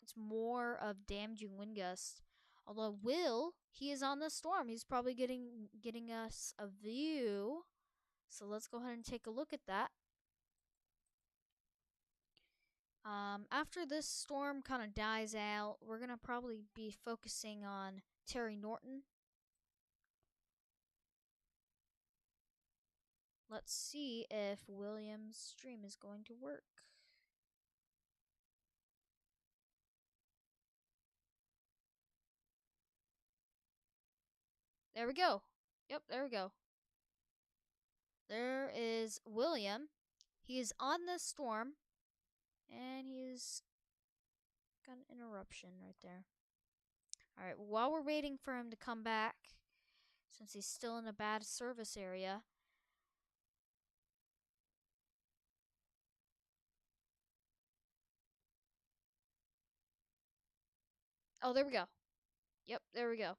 it's more of damaging wind gust. Although Will, he is on the storm. He's probably getting us a view. So let's go ahead and take a look at that. After this storm kind of dies out, we're gonna probably be focusing on Terry Norton. Let's see if William's stream is going to work. There we go. Yep, there we go. There is William. He is on this storm, and he's got an interruption right there. Alright, while we're waiting for him to come back, since he's still in a bad service area, oh, there we go. Yep, there we go.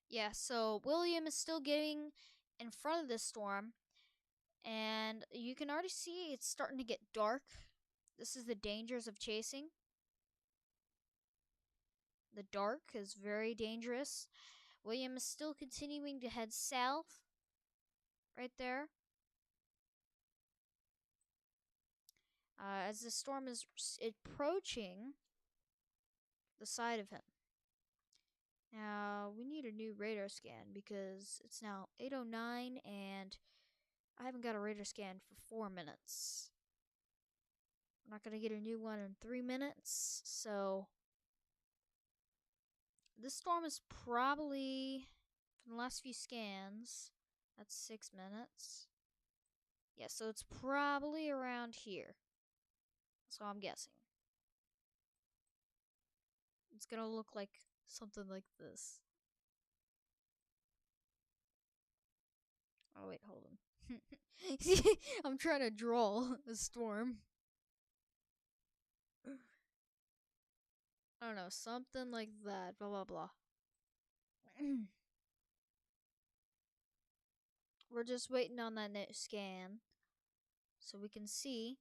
Yeah, so William is still getting in front of this storm, and you can already see it's starting to get dark. This is the dangers of chasing. The dark is very dangerous. William is still continuing to head south. Right there. as the storm is approaching the side of him. Now, we need a new radar scan because it's now 8:09 and I haven't got a radar scan for 4 minutes. I'm not going to get a new one in 3 minutes, so this storm is probably, from the last few scans, that's 6 minutes. Yeah, so it's probably around here. That's what I'm guessing. It's going to look like something like this. Oh, wait, hold on. I'm trying to draw a storm. I don't know, something like that. Blah, blah, blah. We're just waiting on that net scan so we can see.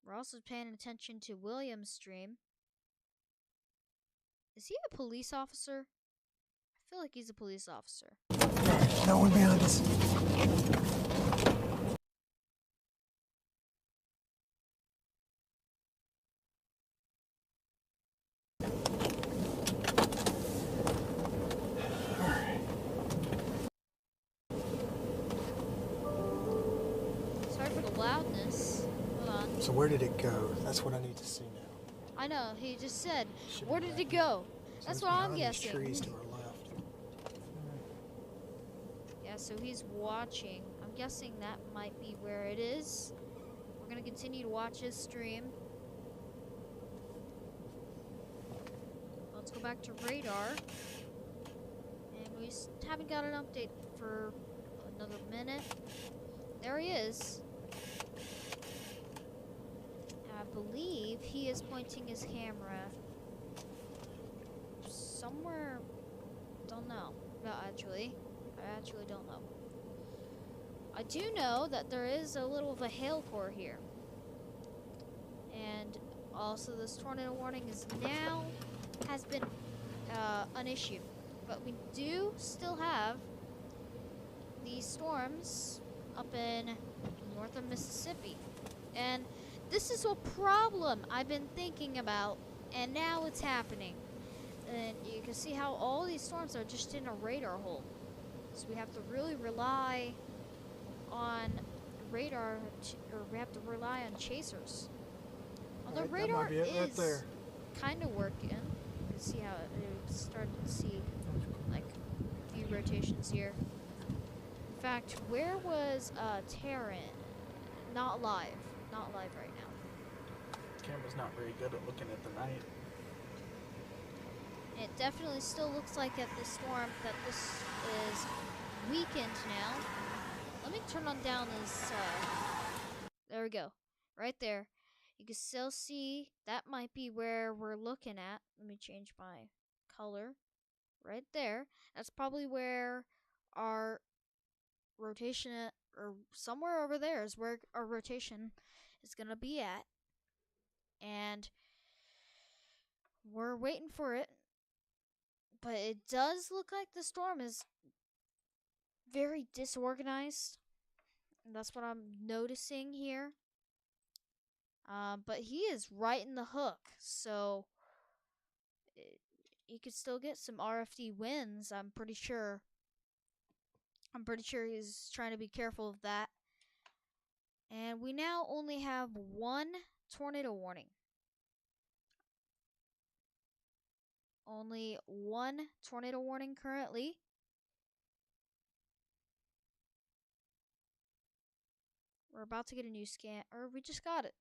We're also paying attention to William's stream. Is he a police officer? I feel like he's a police officer. No one behind us. Sorry for the loudness. Hold on. So where did it go? That's what I need to see now. I know, he just said, Should where be did back it here. go? So That's it's what I'm behind these guessing. trees to our left. Yeah, so he's watching. I'm guessing that might be where it is. We're gonna continue to watch his stream. Let's go back to radar. And we haven't got an update for another minute. There he is. I believe he is pointing his camera somewhere. Don't know. No, actually. I actually don't know. I do know that there is a little of a hail core here. And also this tornado warning is now has been an issue. But we do still have these storms up in north of Mississippi. And this is a problem I've been thinking about, and now it's happening. And you can see how all these storms are just in a radar hole. So we have to really rely on radar, or we have to rely on chasers. Although Right, that radar might be it right is there. kind of working. You can see how it started to see like a few rotations here. In fact, where was Terran? Not live right now. Camera's not very good at looking at the night. It definitely still looks like at the storm that this is weakened now. Let me turn on down this. There we go. Right there. You can still see that might be where we're looking at. Let me change my color. Right there. That's probably where our rotation, or somewhere over there is where our rotation is going to be at. And we're waiting for it. But it does look like the storm is very disorganized. And that's what I'm noticing here. But he is right in the hook, so he could still get some RFD wins. I'm pretty sure he's trying to be careful of that. And we now only have one tornado warning. Only one tornado warning currently. We're about to get a new scan, or we just got it.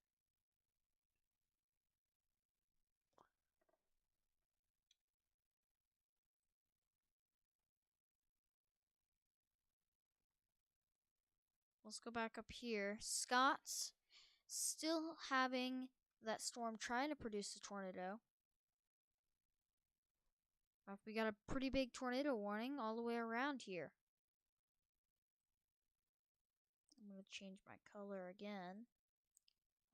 Let's go back up here. Scott's still having that storm trying to produce a tornado. We got a pretty big tornado warning all the way around here. I'm going to change my color again.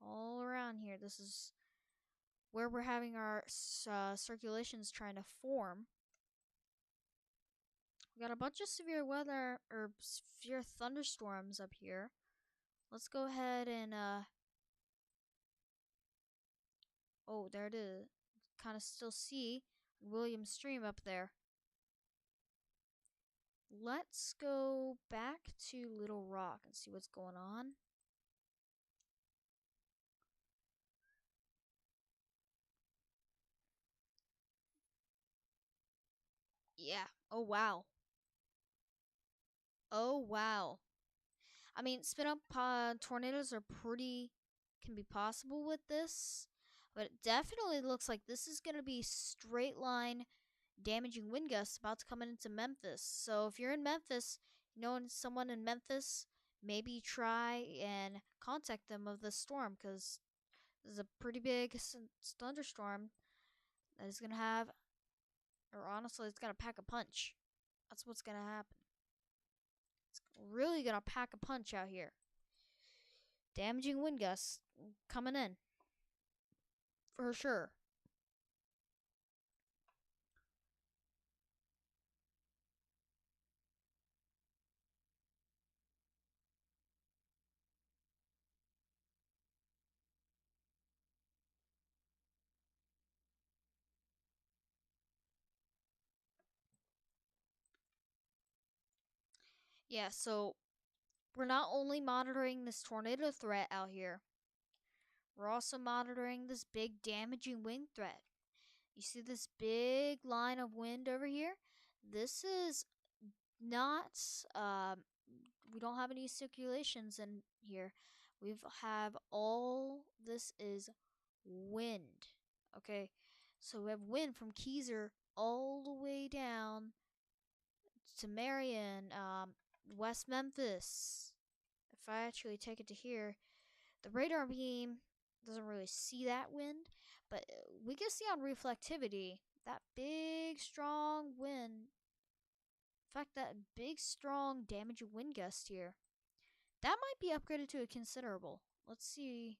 All around here. This is where we're having our circulations trying to form. We got a bunch of severe weather, or severe thunderstorms up here. Let's go ahead and Oh, there it is. Kind of still see William Stream up there. Let's go back to Little Rock and see what's going on. Yeah. Oh, wow. Oh, wow. I mean, spin up tornadoes are can be possible with this, but it definitely looks like this is going to be straight line damaging wind gusts about to come into Memphis. So if you're in Memphis, you know someone in Memphis, maybe try and contact them of the storm because this is a pretty big thunderstorm that is going to have, or honestly, it's going to pack a punch. That's what's going to happen. It's really going to pack a punch out here. Damaging wind gusts coming in for sure. Yeah, so we're not only monitoring this tornado threat out here, we're also monitoring this big damaging wind threat. You see this big line of wind over here? This is not, we don't have any circulations in here. We have all, this is wind. Okay, so we have wind from Keezer all the way down to Marion, West Memphis. If I actually take it to here, the radar beam doesn't really see that wind, but we can see on reflectivity that big strong wind. In fact, that big strong damaging wind gust here. That might be upgraded to a considerable. Let's see.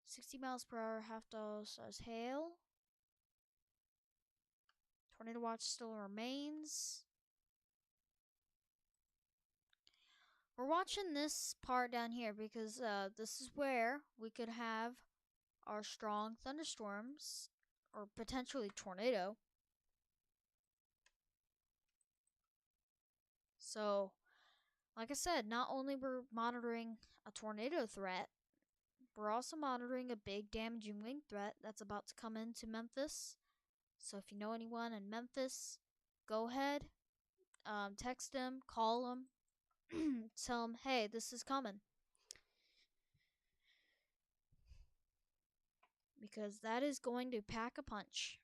60 miles per hour, half dollar size hail. Tornado watch still remains. We're watching this part down here because this is where we could have our strong thunderstorms or potentially tornado. So, like I said, not only we're monitoring a tornado threat, we're also monitoring a big damaging wind threat that's about to come into Memphis. So if you know anyone in Memphis, go ahead, text them, call them, tell them, hey, this is coming. Because that is going to pack a punch.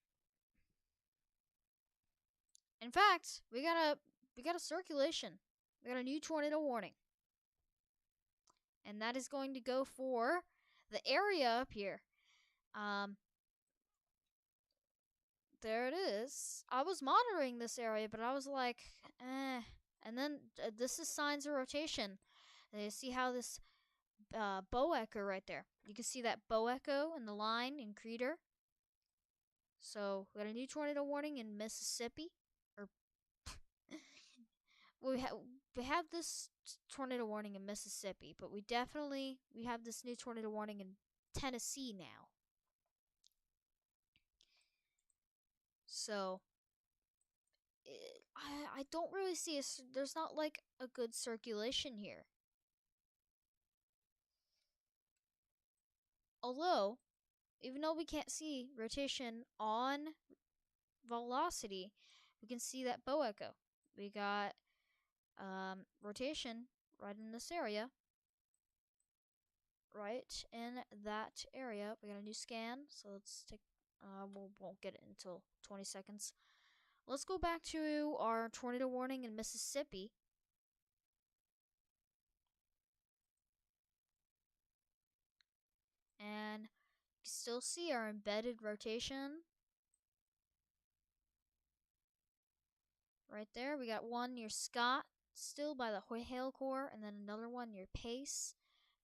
In fact, we got a circulation. We got a new tornado warning. And that is going to go for the area up here. There it is. I was monitoring this area, but I was like, eh. And then this is signs of rotation. And you see how this bow echo right there. You can see that bow echo in the line in Creeder. So we got a new tornado warning in Mississippi. Or we have this tornado warning in Mississippi, but we have this new tornado warning in Tennessee now. So I don't really see there's not like a good circulation here. Although, even though we can't see rotation on velocity, we can see that bow echo. We got rotation right in this area. Right in that area. We got a new scan, so let's take, we won't get it until 20 seconds. Let's go back to our tornado warning in Mississippi. And you can still see our embedded rotation. Right there, we got one near Scott, still by the hail core, and then another one near Pace.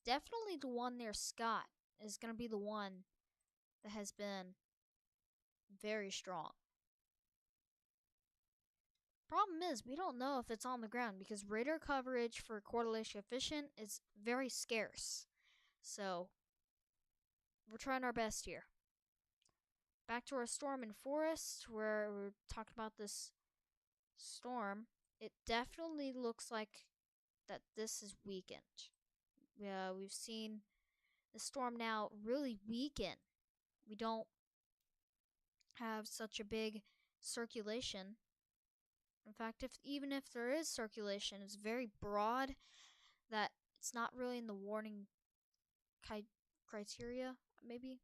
Definitely the one near Scott is going to be the one that has been very strong. Problem is, we don't know if it's on the ground because radar coverage for correlation coefficient is very scarce. So, we're trying our best here. back to our storm and forest where we're talking about this storm. It definitely looks like that this is weakened. We've seen the storm now really weaken. We don't have such a big circulation. In fact, if there is circulation, it's very broad that it's not really in the warning criteria, maybe.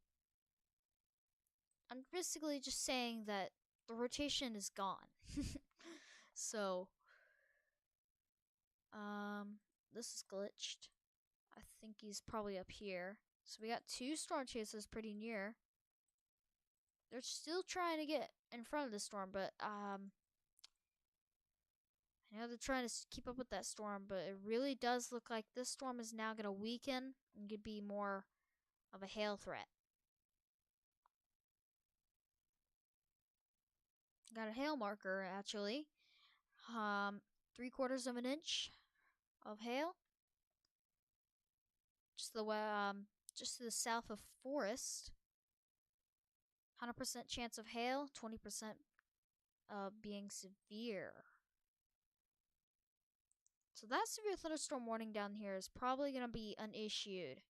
I'm basically just saying that the rotation is gone. So, this is glitched. I think he's probably up here. So we got two storm chasers pretty near. They're still trying to get in front of the storm, but I know they're trying to keep up with that storm, but it really does look like this storm is now going to weaken and could be more of a hail threat. Got a hail marker actually. 3/4 of an inch of hail. Just to the south of Forest. 100% chance of hail, 20% being severe. So that severe thunderstorm warning down here is probably going to be unissued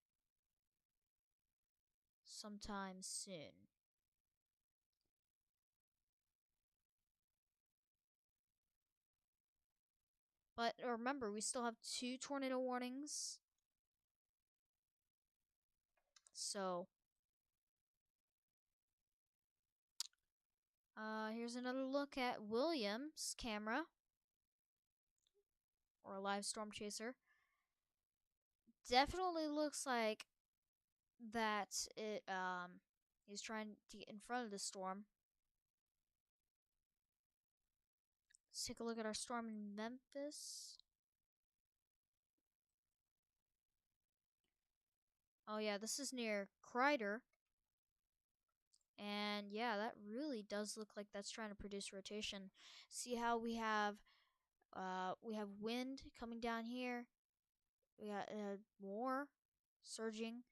sometime soon. But remember, we still have 2 tornado warnings. So, here's another look at William's camera. Or a live storm chaser. Definitely looks like that he's trying to get in front of the storm. Let's take a look at our storm in Memphis. Oh yeah, this is near Kreider. And yeah, that really does look like that's trying to produce rotation. See how we have wind coming down here. We got more surging.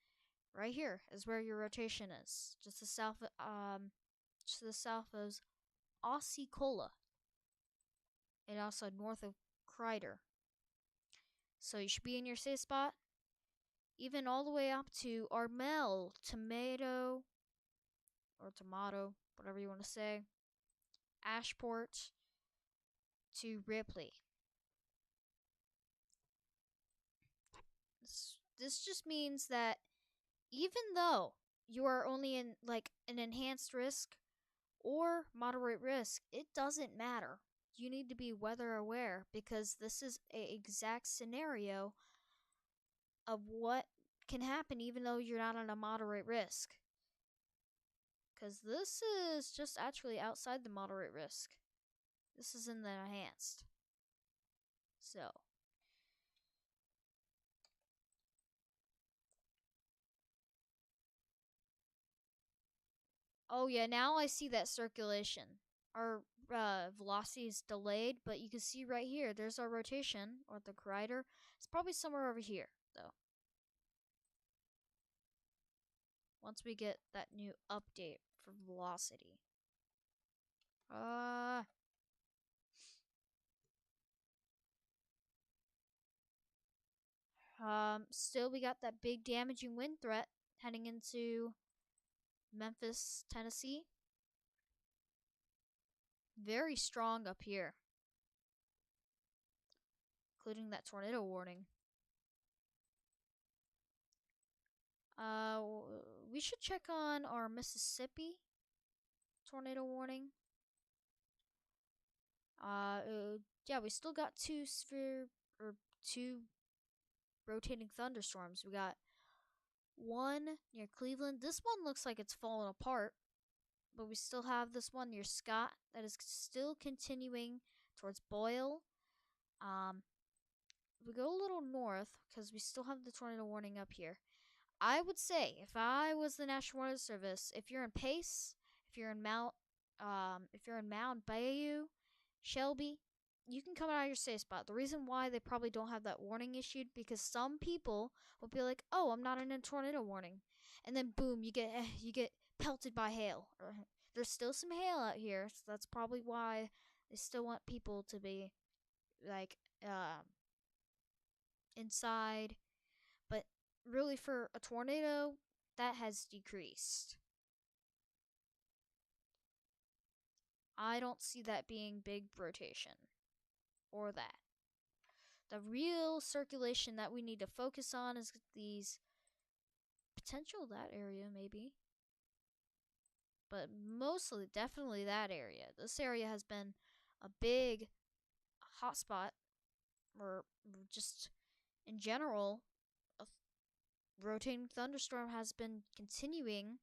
Right here is where your rotation is. Just to the south of Osceola. And also north of Kreider. So you should be in your safe spot. Even all the way up to Armel, Tomato, whatever you want to say, Ashport to Ripley. This just means that even though you are only in like an enhanced risk or moderate risk, it doesn't matter. You need to be weather aware because this is an exact scenario of what can happen even though you're not on a moderate risk. Because this is just actually outside the moderate risk. This is in the enhanced. So. Oh yeah, now I see that circulation. Our velocity is delayed, but you can see right here, there's our rotation, or the collider. It's probably somewhere over here, though. Once we get that new update for velocity. Still we got that big damaging wind threat heading into Memphis, Tennessee. Very strong up here. Including that tornado warning. We should check on our Mississippi tornado warning. Yeah, we still got two rotating thunderstorms. We got one near Cleveland. This one looks like it's fallen apart, but we still have this one near Scott that is still continuing towards Boyle. We go a little north because we still have the tornado warning up here. I would say if I was the National Weather Service, if you're in Pace, if you're in Mount Bayou, Shelby, you can come out of your safe spot. The reason why they probably don't have that warning issued because some people will be like, "Oh, I'm not in a tornado warning," and then boom, you get pelted by hail. There's still some hail out here, so that's probably why they still want people to be like inside. But really, for a tornado, that has decreased. I don't see that being big rotation or that. The real circulation that we need to focus on is these potential that area maybe. But mostly definitely that area. This area has been a big hotspot or just in general a rotating thunderstorm has been continuing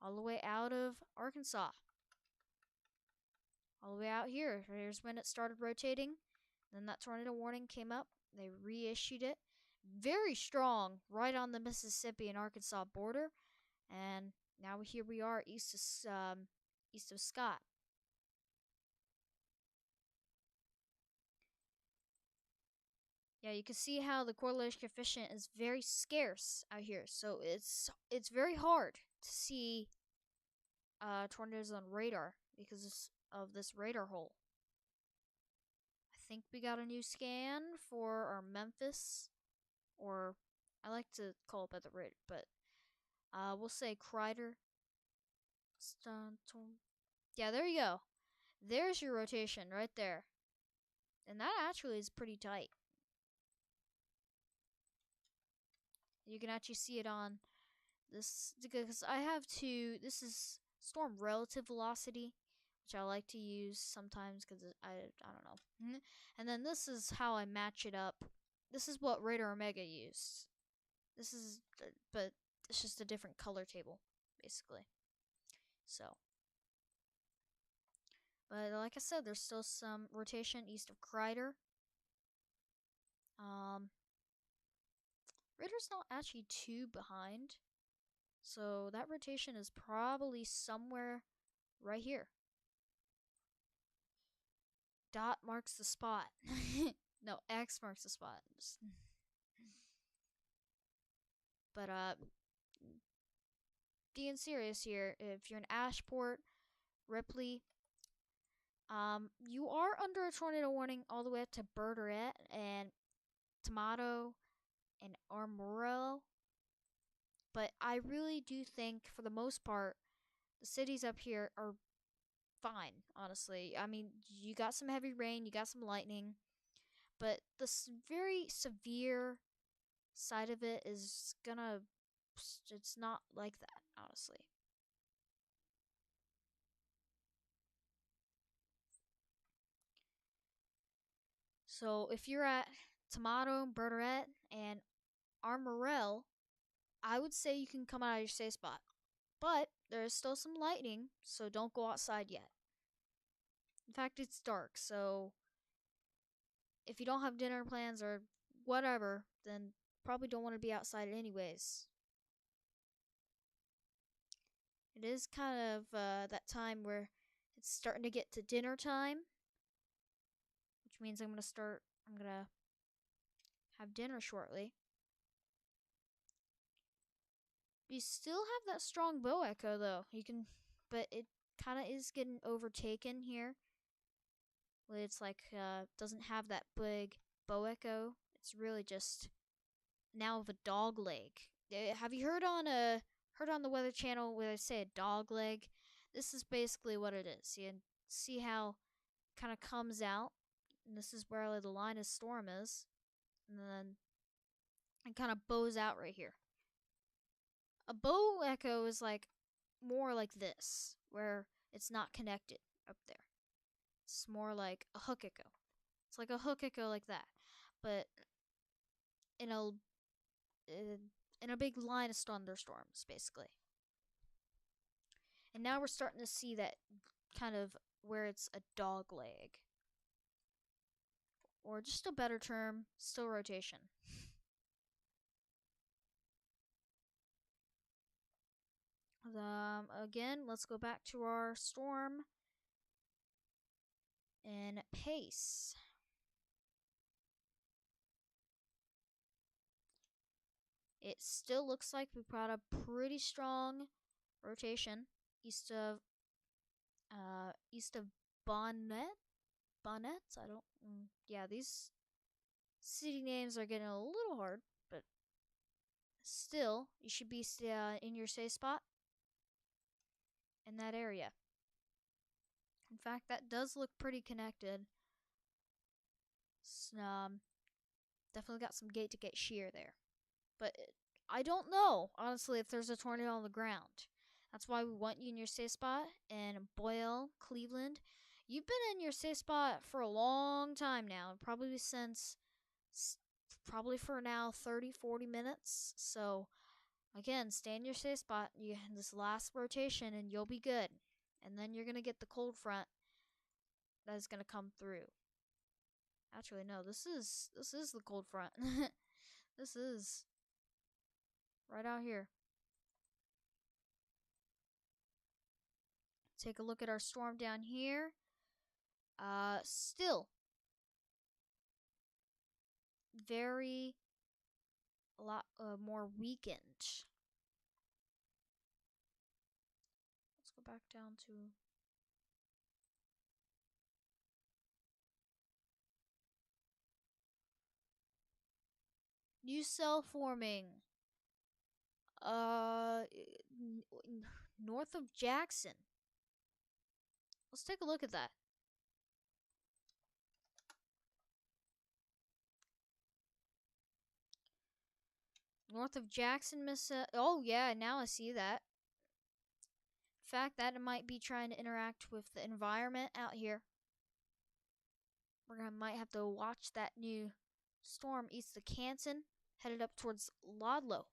all the way out of Arkansas. All the way out here. Here's when it started rotating. Then that tornado warning came up. They reissued it. Very strong, right on the Mississippi and Arkansas border. And now here we are east of Scott. Yeah, you can see how the correlation coefficient is very scarce out here. So it's very hard to see tornadoes on radar because of this radar hole. I think we got a new scan for our Memphis, or I like to call it by the radar, but we'll say Kreider. Yeah, there you go. There's your rotation right there. And that actually is pretty tight. You can actually see it on this, because I have this is storm relative velocity, which I like to use sometimes because I don't know. And then this is how I match it up. This is what Radar Omega used. This is, but it's just a different color table, basically. So, but like I said, there's still some rotation east of Kreider. Radar's not actually too behind. So that rotation is probably somewhere right here. Dot marks the spot. No, X marks the spot. But being serious here, if you're in Ashport, Ripley, you are under a tornado warning all the way up to Berteret and Tomato and Armorello. But I really do think, for the most part, the cities up here are fine, honestly. I mean, you got some heavy rain, you got some lightning, but the very severe side of it is gonna, it's not like that, honestly. So if you're at Tomato, Berteret, and Armorel, I would say you can come out of your safe spot. But there's still some lightning, so don't go outside yet. In fact, it's dark, so if you don't have dinner plans or whatever, then probably don't want to be outside anyways. It is kind of that time where it's starting to get to dinner time, which means I'm gonna have dinner shortly. You still have that strong bow echo though. But it kind of is getting overtaken here. It's like doesn't have that big bow echo. It's really just now of a dog leg. Have you heard on the Weather Channel where they say a dog leg? This is basically what it is. You see how it kind of comes out, and this is where the line of storm is, and then it kind of bows out right here. A bow echo is like more like this, where it's not connected up there. It's more like a hook echo. It's like a hook echo like that, but in a big line of thunderstorms, basically. And now we're starting to see that kind of where it's a dog leg, or just a better term, still rotation. Again, let's go back to our storm and pace. It still looks like we've got a pretty strong rotation east of Bonnet. Bonnet. I don't. Yeah, these city names are getting a little hard, but still, you should be in your safe spot in that area. In fact, that does look pretty connected. Definitely got some gate to gate shear there. But I don't know, honestly, if there's a tornado on the ground. That's why we want you in your safe spot. And Boyle, Cleveland, you've been in your safe spot for a long time now. Probably since, probably for now 30, 40 minutes. So, again, stay in your safe spot. You this last rotation, and you'll be good. And then you're gonna get the cold front that is gonna come through. Actually, no, this is the cold front. This is right out here. Take a look at our storm down here. Still very a lot more weakened. Let's go back down to new cell forming. North of Jackson. Let's take a look at that. North of Jackson, Mississippi. Oh yeah, now I see that. In fact, that might be trying to interact with the environment out here. We're gonna might have to watch that new storm east of Canton, headed up towards Ludlow.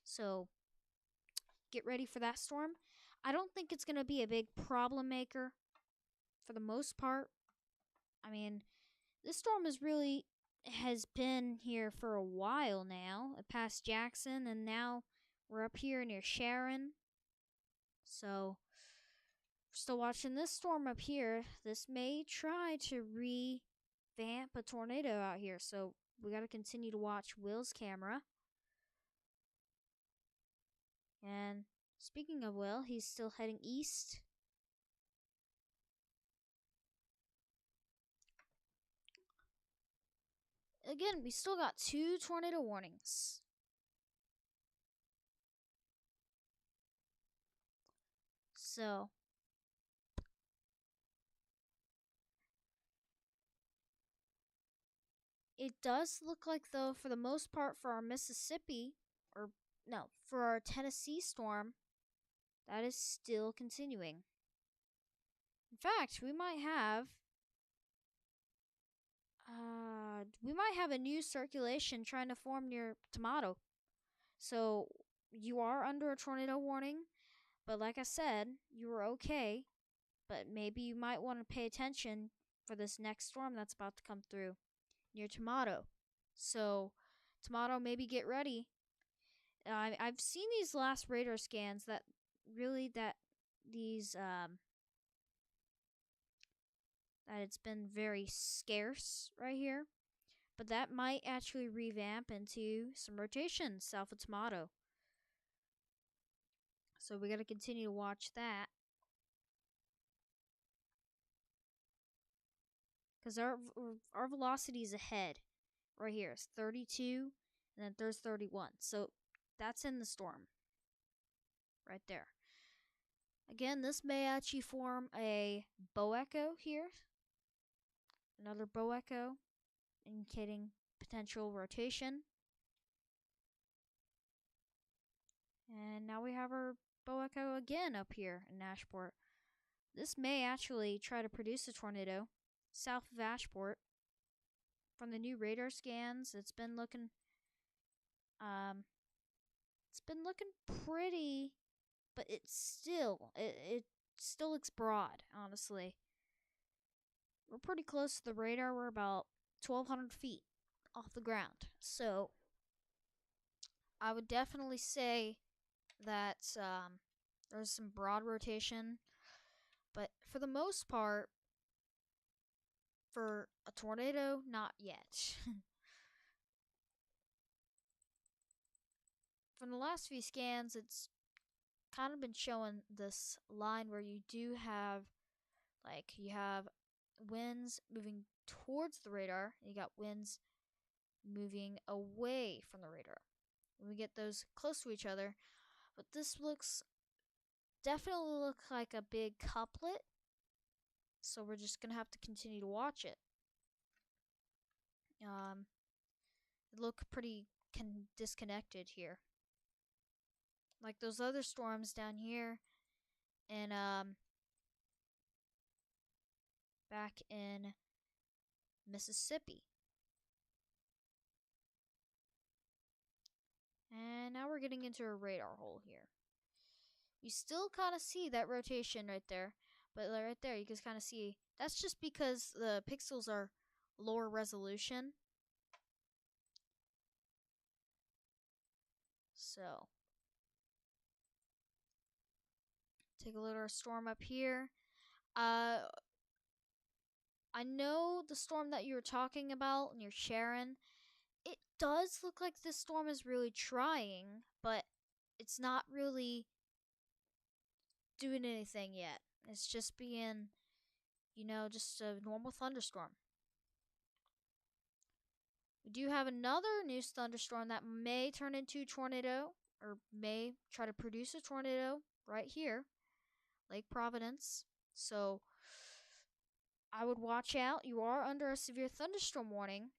So get ready for that storm. I don't think it's gonna be a big problem maker for the most part. I mean, this storm has been here for a while now. It passed Jackson, and now we're up here near Sharon. So we're still watching this storm up here. This may try to revamp a tornado out here. So we got to continue to watch Will's camera. And speaking of Will, he's still heading east. Again, we still got 2 tornado warnings. So it does look like, though, for the most part, for our Mississippi, or no, for our Tennessee storm, that is still continuing. In fact, we might have a new circulation trying to form near Tomato. So you are under a tornado warning, but like I said, you were okay. But maybe you might want to pay attention for this next storm that's about to come through near Tomato. So Tomato, maybe get ready. I've seen these last radar scans that that it's been very scarce right here. But that might actually revamp into some rotation south of Tomato. So we got to continue to watch that. Because our velocity is ahead. Right here. It's 32, and then there's 31. So that's in the storm. Right there. Again, this may actually form a bow echo here. Another bow echo, indicating potential rotation. And now we have our bow echo again up here in Ashport. This may actually try to produce a tornado south of Ashport. From the new radar scans, it's been looking pretty, but it still looks broad, honestly. We're pretty close to the radar. We're about 1,200 feet off the ground. So I would definitely say that there's some broad rotation. But for the most part, for a tornado, not yet. From the last few scans, it's kind of been showing this line where you do have, like, you have winds moving towards the radar, and you got winds moving away from the radar. When we get those close to each other, but this looks definitely look like a big couplet, so we're just gonna have to continue to watch it. It look pretty disconnected here, like those other storms down here, and back in Mississippi. And now we're getting into a radar hole here. You still kind of see that rotation right there, but right there you can kind of see that's just because the pixels are lower resolution. So, take a look at our storm up here. I know the storm that you were talking about and you're sharing. It does look like this storm is really trying, but it's not really doing anything yet. It's just being, just a normal thunderstorm. We do have another new thunderstorm that may turn into a tornado, or may try to produce a tornado right here, Lake Providence. So I would watch out. You are under a severe thunderstorm warning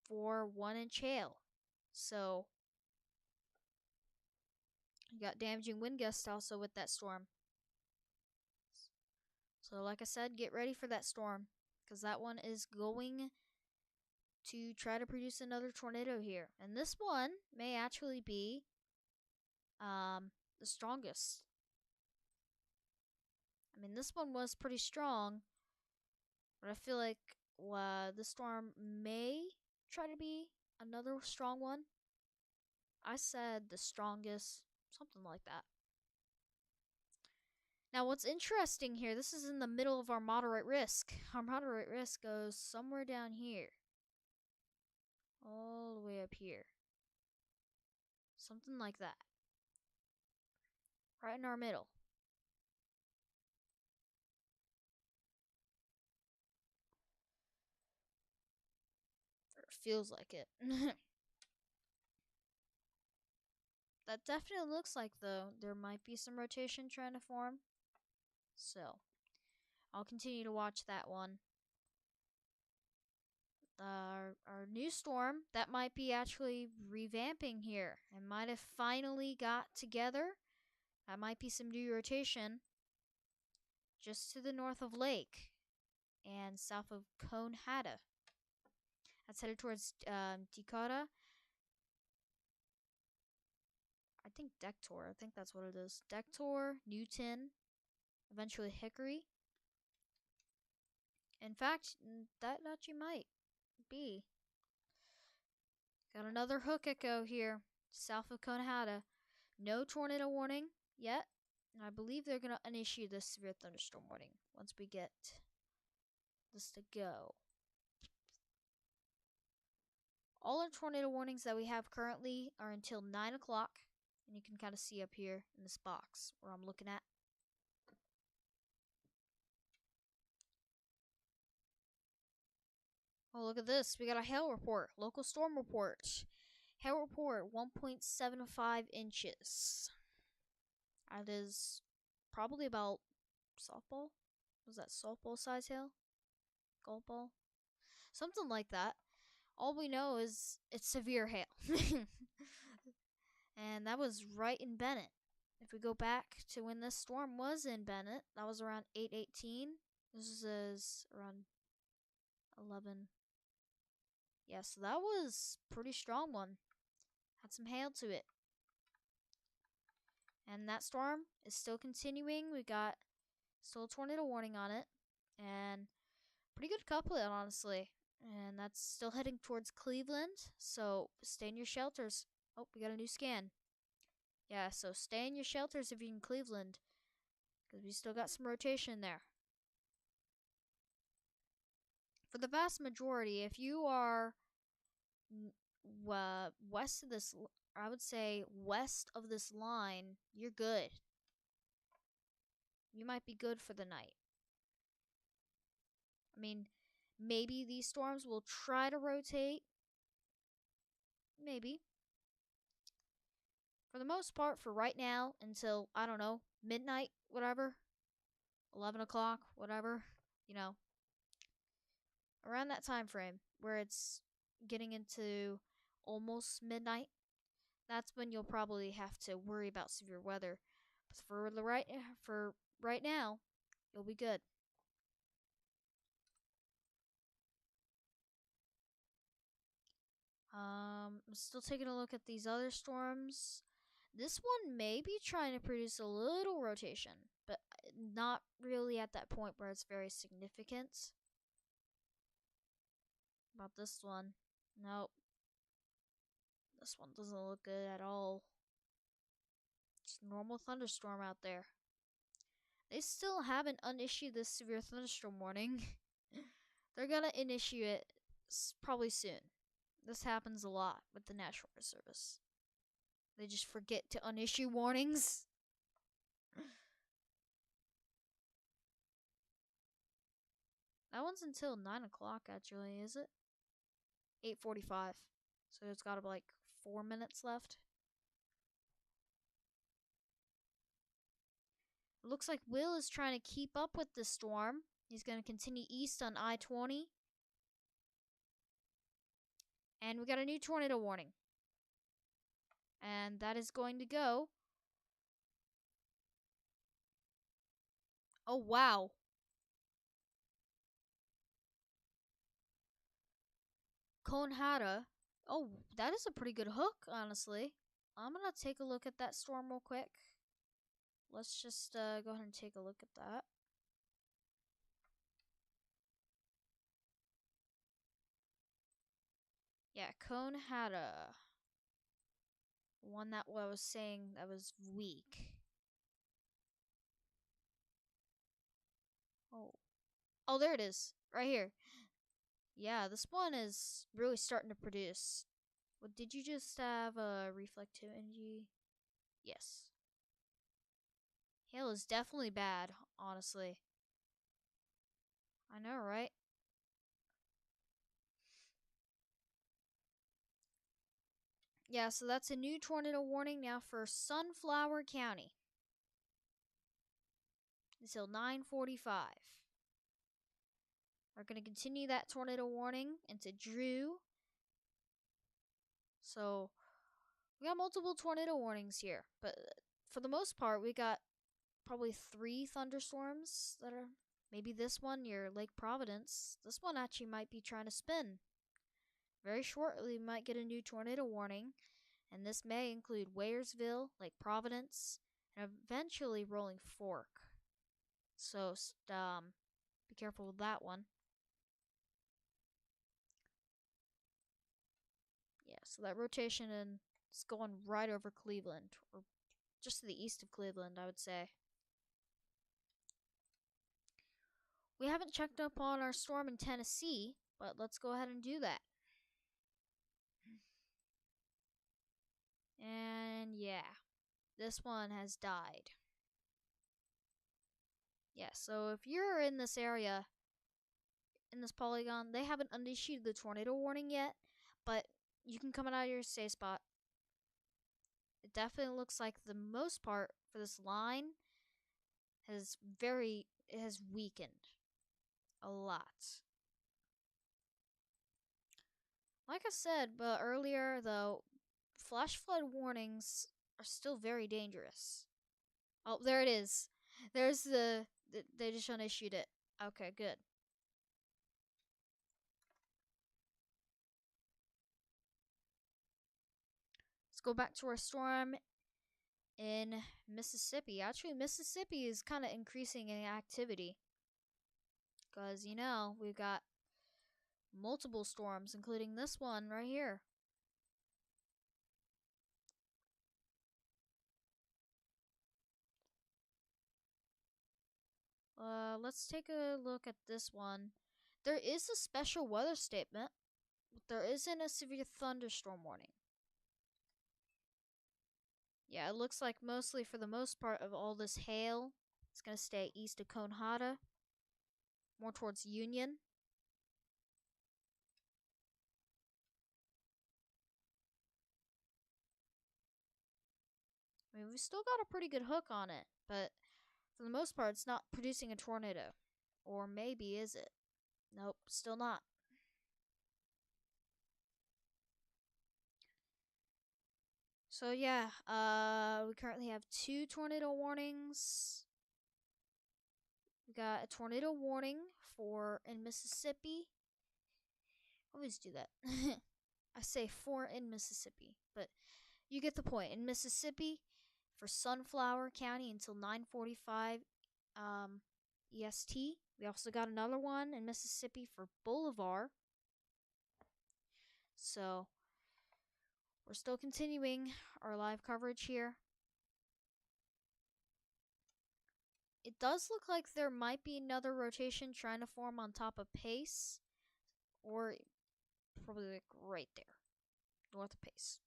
for 1-inch hail. So you got damaging wind gusts also with that storm. So like I said, get ready for that storm, because that one is going to try to produce another tornado here. And this one may actually be the strongest. I mean, this one was pretty strong, but I feel like this storm may try to be another strong one. I said the strongest, something like that. Now, what's interesting here, this is in the middle of our moderate risk. Our moderate risk goes somewhere down here, all the way up here. Something like that. Right in our middle. Or it feels like it. That definitely looks like, though, there might be some rotation trying to form. So, I'll continue to watch that one. Our new storm, that might be actually revamping here and might have finally got together. That might be some new rotation just to the north of Lake and south of Conehatta. That's headed towards Dakota. I think Dector. I think that's what it is. Dector, Newton, eventually Hickory. In fact, that actually might be. Got another hook echo here, south of Conehatta. No tornado warning yet. And I believe they're going to initiate this severe thunderstorm warning once we get this to go. All our tornado warnings that we have currently are until 9 o'clock. And you can kind of see up here in this box where I'm looking at. Oh, look at this. We got a hail report. Local storm report. Hail report, 1.75 inches. That is probably about softball. Was that softball size hail? Golf ball? Something like that. All we know is it's severe hail. And that was right in Bennett. If we go back to when this storm was in Bennett, that was around 8:18. This is around 11. Yeah, so that was pretty strong one. Had some hail to it. And that storm is still continuing. We got still a tornado warning on it. And pretty good couplet, honestly. And that's still heading towards Cleveland. So stay in your shelters. Oh, we got a new scan. Yeah, so stay in your shelters if you're in Cleveland, because we still got some rotation there. For the vast majority, if you are west of this I would say west of this line, you're good. You might be good for the night. I mean, maybe these storms will try to rotate. Maybe. For the most part, for right now, until, I don't know, midnight, whatever, 11 o'clock, whatever, you know, around that time frame where it's getting into almost midnight, that's when you'll probably have to worry about severe weather. But for right now, you'll be good. I'm still taking a look at these other storms. This one may be trying to produce a little rotation, but not really at that point where it's very significant. About this one. Nope. This one doesn't look good at all. Just a normal thunderstorm out there. They still haven't unissued this severe thunderstorm warning. They're gonna initiate it probably soon. This happens a lot with the National Weather Service. They just forget to unissue warnings. That one's until 9 o'clock, actually, is it? 8:45. So it's got like 4 minutes left. It looks like Will is trying to keep up with the storm. He's going to continue east on I-20. And we got a new tornado warning. And that is going to go. Oh, wow. Konhara. Oh, that is a pretty good hook, honestly. I'm going to take a look at that storm real quick. Let's just go ahead and take a look at that. Yeah, Konhara. One that I was saying that was weak. Oh. Oh, there it is. Right here. Yeah, this one is really starting to produce. What did you just have reflective energy? Yes. Hail is definitely bad, honestly. I know, right? Yeah, so that's a new tornado warning now for Sunflower County until 9:45. We're going to continue that tornado warning into Drew. So, we got multiple tornado warnings here, but for the most part, we got probably 3 thunderstorms that are maybe this one near Lake Providence. This one actually might be trying to spin. Very shortly, we might get a new tornado warning, and this may include Wayersville, Lake Providence, and eventually Rolling Fork. So, be careful with that one. Yeah, so that rotation is going right over Cleveland, or just to the east of Cleveland, I would say. We haven't checked up on our storm in Tennessee, but let's go ahead and do that. And yeah, this one has died. Yeah, so if you're in this area, in this polygon, they haven't unissued the tornado warning yet, but you can come out of your safe spot. It definitely looks like the most part for this line it has weakened a lot. Like I said earlier, though, flash flood warnings are still very dangerous. Oh, there it is. There's they just unissued it. Okay, good. Let's go back to our storm in Mississippi. Actually, Mississippi is kind of increasing in activity. Because, we've got multiple storms, including this one right here. Let's take a look at this one. There is a special weather statement, but there isn't a severe thunderstorm warning. Yeah, it looks like mostly for the most part of all this hail, it's going to stay east of Konhada, more towards Union. I mean, we've still got a pretty good hook on it, but for the most part, it's not producing a tornado. Or maybe is it? Nope, still not. So yeah, we currently have 2 tornado warnings. We got a tornado warning for in Mississippi. I always do that. I say for in Mississippi, but you get the point. In Mississippi, for Sunflower County until 9:45 EST. We also got another one in Mississippi for Boulevard. So we're still continuing our live coverage here. It does look like there might be another rotation trying to form on top of Pace, or probably like right there, north of Pace.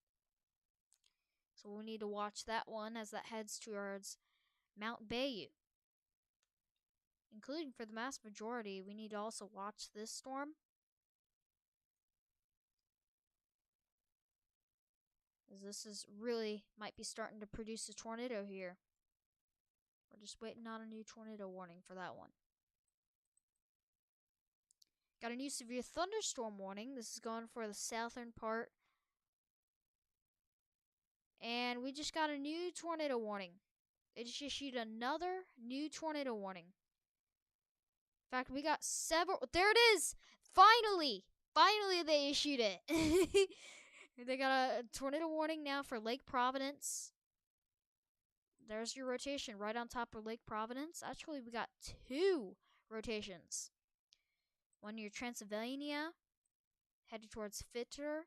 So we need to watch that one as that heads towards Mount Bayou. Including for the mass majority, we need to also watch this storm. As this is really might be starting to produce a tornado here. We're just waiting on a new tornado warning for that one. Got a new severe thunderstorm warning. This is going for the southern part. And we just got a new tornado warning. They just issued another new tornado warning. In fact, we got several. There it is! Finally! Finally, they issued it. They got a tornado warning now for Lake Providence. There's your rotation right on top of Lake Providence. Actually, we got 2 rotations. One near Transylvania, headed towards Fitter.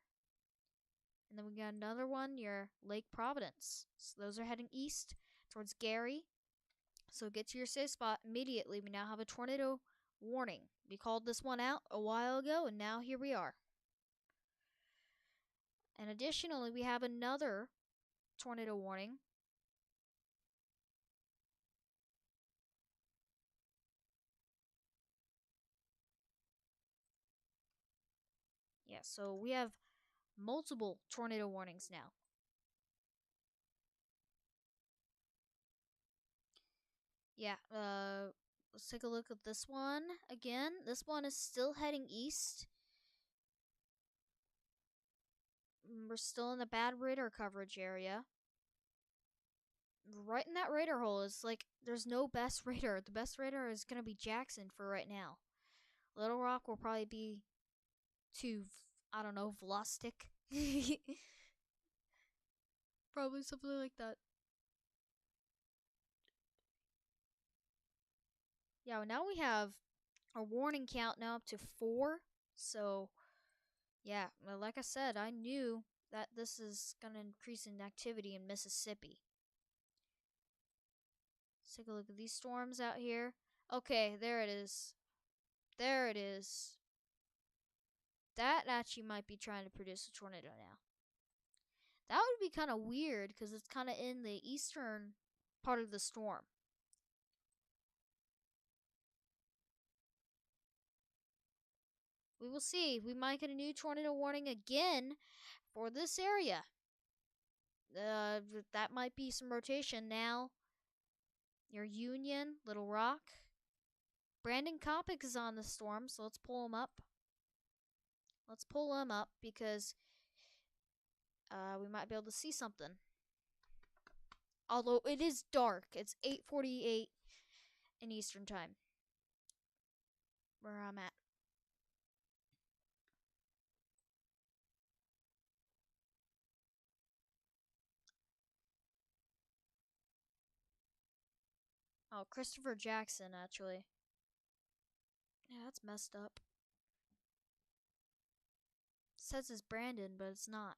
And then we got another one near Lake Providence. So those are heading east towards Gary. So get to your safe spot immediately. We now have a tornado warning. We called this one out a while ago, and now here we are. And additionally, we have another tornado warning. Yeah, so we have multiple tornado warnings now. Yeah, let's take a look at this one again. This one is still heading east. We're still in the bad radar coverage area. Right in that radar hole is like, there's no best radar. The best radar is going to be Jackson for right now. Little Rock will probably be to, I don't know, Vlastik. Probably something like that. Yeah, now we have a warning count now up to 4. So, yeah, well, like I said, I knew that this is going to increase in activity in Mississippi. Let's take a look at these storms out here. Okay, there it is. There it is. That actually might be trying to produce a tornado now. That would be kind of weird because it's kind of in the eastern part of the storm. We will see. We might get a new tornado warning again for this area. That might be some rotation now. Near Union, Little Rock. Brandon Kopic is on the storm, so let's pull him up. Let's pull him up because we might be able to see something. Although it is dark. It's 8:48 in Eastern Time. Where I'm at. Oh, Christopher Jackson, actually. Yeah, that's messed up. It says it's Brandon, but it's not.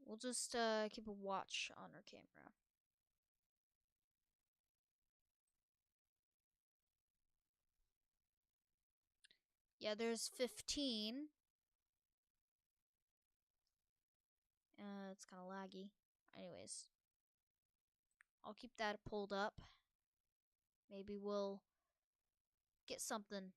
We'll just keep a watch on our camera. Yeah, there's 15. It's kind of laggy. Anyways, I'll keep that pulled up. Maybe we'll get something.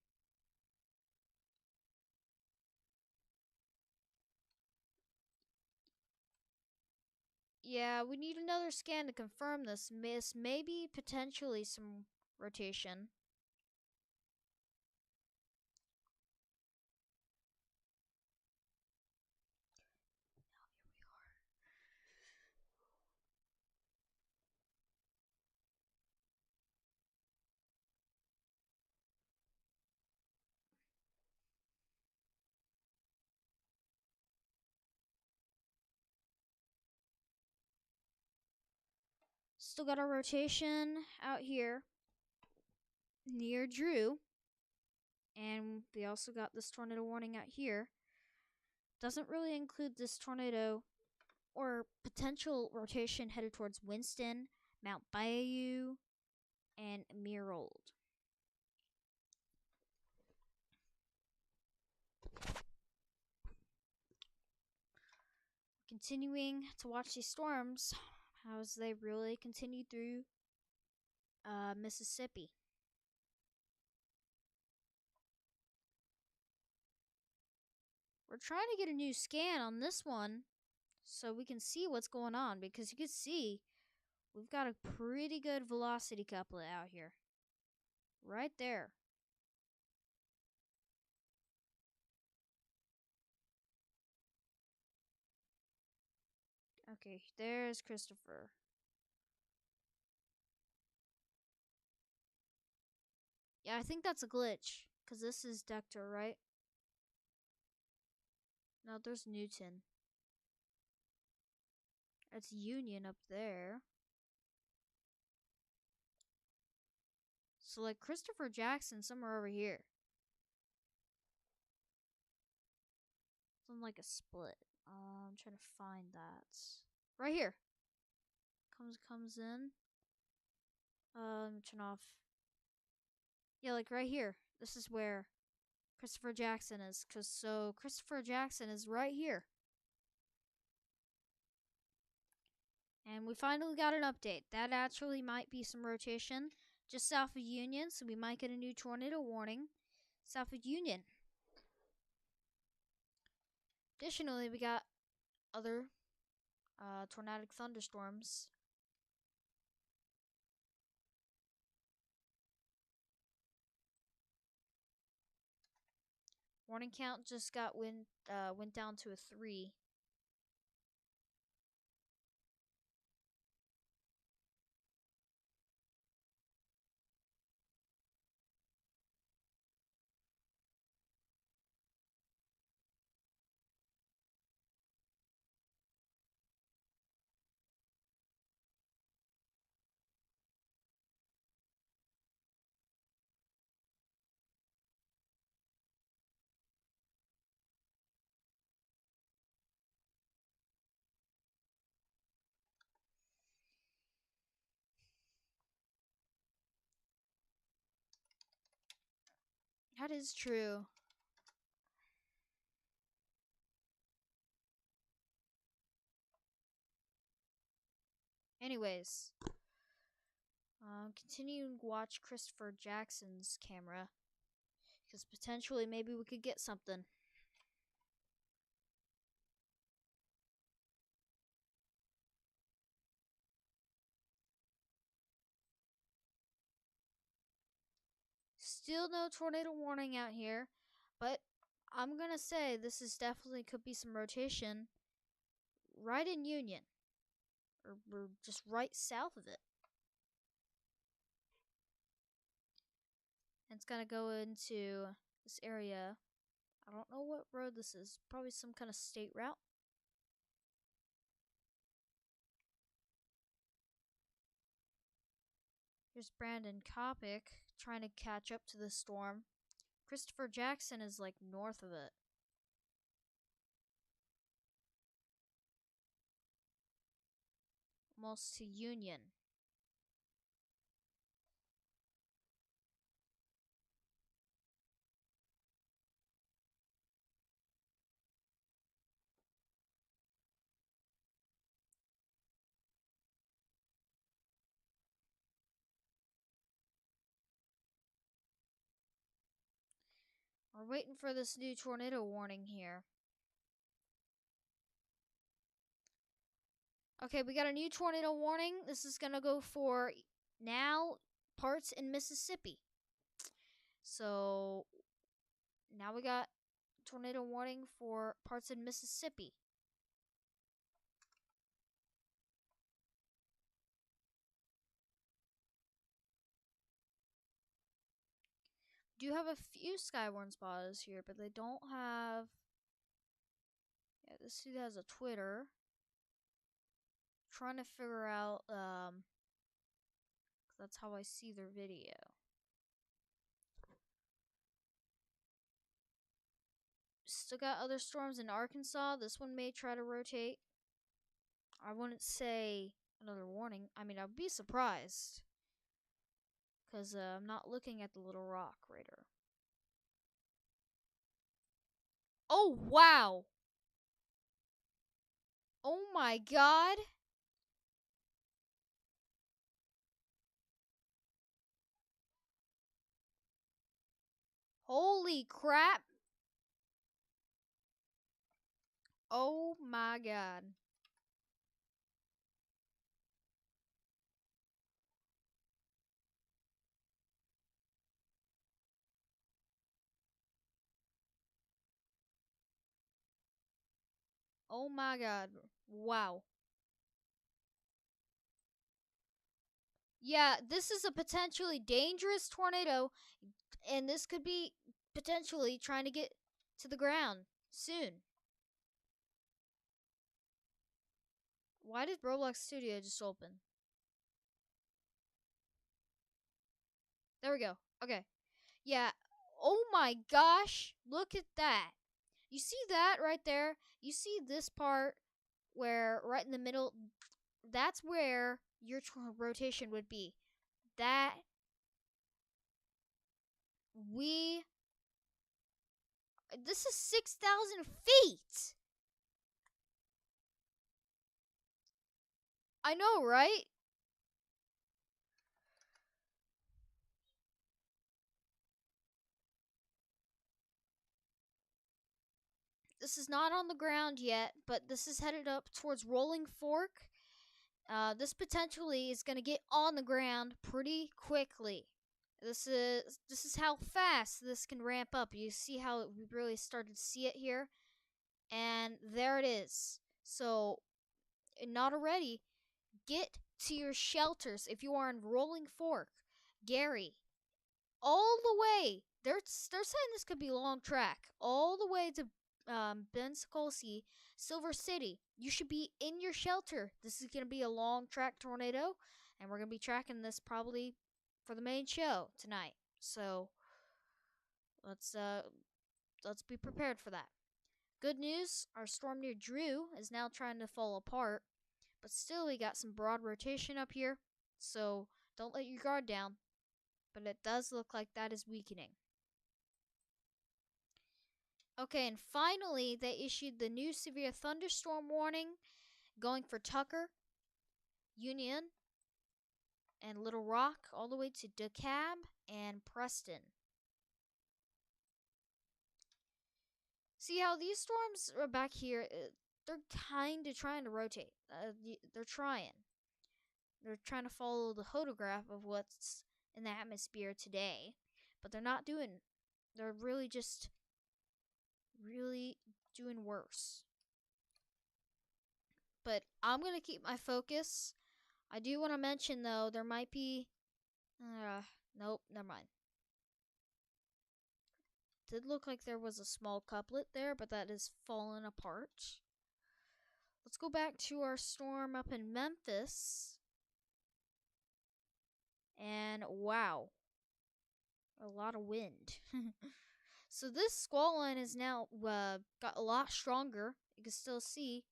Yeah, we need another scan to confirm this. Maybe potentially some rotation. Still got a rotation out here near Drew. And we also got this tornado warning out here. Doesn't really include this tornado or potential rotation headed towards Winston, Mount Bayou, and Merold. Continuing to watch these storms as they really continue through Mississippi. We're trying to get a new scan on this one so we can see what's going on, because you can see we've got a pretty good velocity couplet out here. Right there. Okay, there's Christopher. Yeah, I think that's a glitch, because this is Dector, right? No, there's Newton. That's Union up there. So, like, Christopher Jackson somewhere over here. Something like a split. I'm trying to find that. Right here. Comes in. Let me turn off. Yeah, like right here. This is where Christopher Jackson is. So Christopher Jackson is right here. And we finally got an update. That actually might be some rotation just south of Union, so we might get a new tornado warning south of Union. Additionally, we got other tornadic thunderstorms. Warning count just went down to a 3. That is true. Anyways, continuing to watch Christopher Jackson's camera, because potentially maybe we could get something. Still no tornado warning out here, but I'm gonna say this is definitely could be some rotation right in Union, or just right south of it. And it's gonna go into this area. I don't know what road this is. Probably some kind of state route. Here's Brandon Kopic trying to catch up to the storm. Christopher Jackson is like north of it. Almost to Union. We're waiting for this new tornado warning here. Okay, we got a new tornado warning. This is gonna go for now parts in Mississippi. So now we got tornado warning for parts in Mississippi. Do have a few Skywarn spotters here, but they don't have. Yeah, this dude has a Twitter. Trying to figure out, that's how I see their video. Still got other storms in Arkansas. This one may try to rotate. I wouldn't say another warning. I mean, I'd be surprised. Because I'm not looking at the Little Rock radar. Oh, wow! Oh my god! Holy crap! Oh my god. Oh my god. Wow. Yeah, this is a potentially dangerous tornado, and this could be potentially trying to get to the ground soon. Why did Roblox Studio just open? There we go. Okay. Yeah. Oh my gosh. Look at that. You see that right there? You see this part where right in the middle, that's where your rotation would be. That we this is 6,000 feet. I know, right? This is not on the ground yet, but this is headed up towards Rolling Fork. This potentially is going to get on the ground pretty quickly. This is how fast this can ramp up. You see how we really started to see it here, and there it is. So, not already, get to your shelters if you are in Rolling Fork, Gary, all the way. They're saying this could be a long track, all the way to Ben Sokolsky, Silver City. You should be in your shelter. This is gonna be a long track tornado, and we're gonna be tracking this probably for the main show tonight. So let's be prepared for that. Good news: our storm near Drew is now trying to fall apart, but still we got some broad rotation up here. So don't let your guard down. But it does look like that is weakening. Okay, and finally, they issued the new severe thunderstorm warning going for Tucker, Union, and Little Rock, all the way to DeKalb and Preston. See how these storms are back here? They're kind of trying to rotate. They're trying. They're trying to follow the photograph of what's in the atmosphere today, but they're not doing. They're really just really doing worse. But I'm going to keep my focus. I do want to mention, though, there might be. Nope, never mind. Did look like there was a small couplet there, but that is fallen apart. Let's go back to our storm up in Memphis. And wow, a lot of wind. So this squall line is now got a lot stronger. You can still see.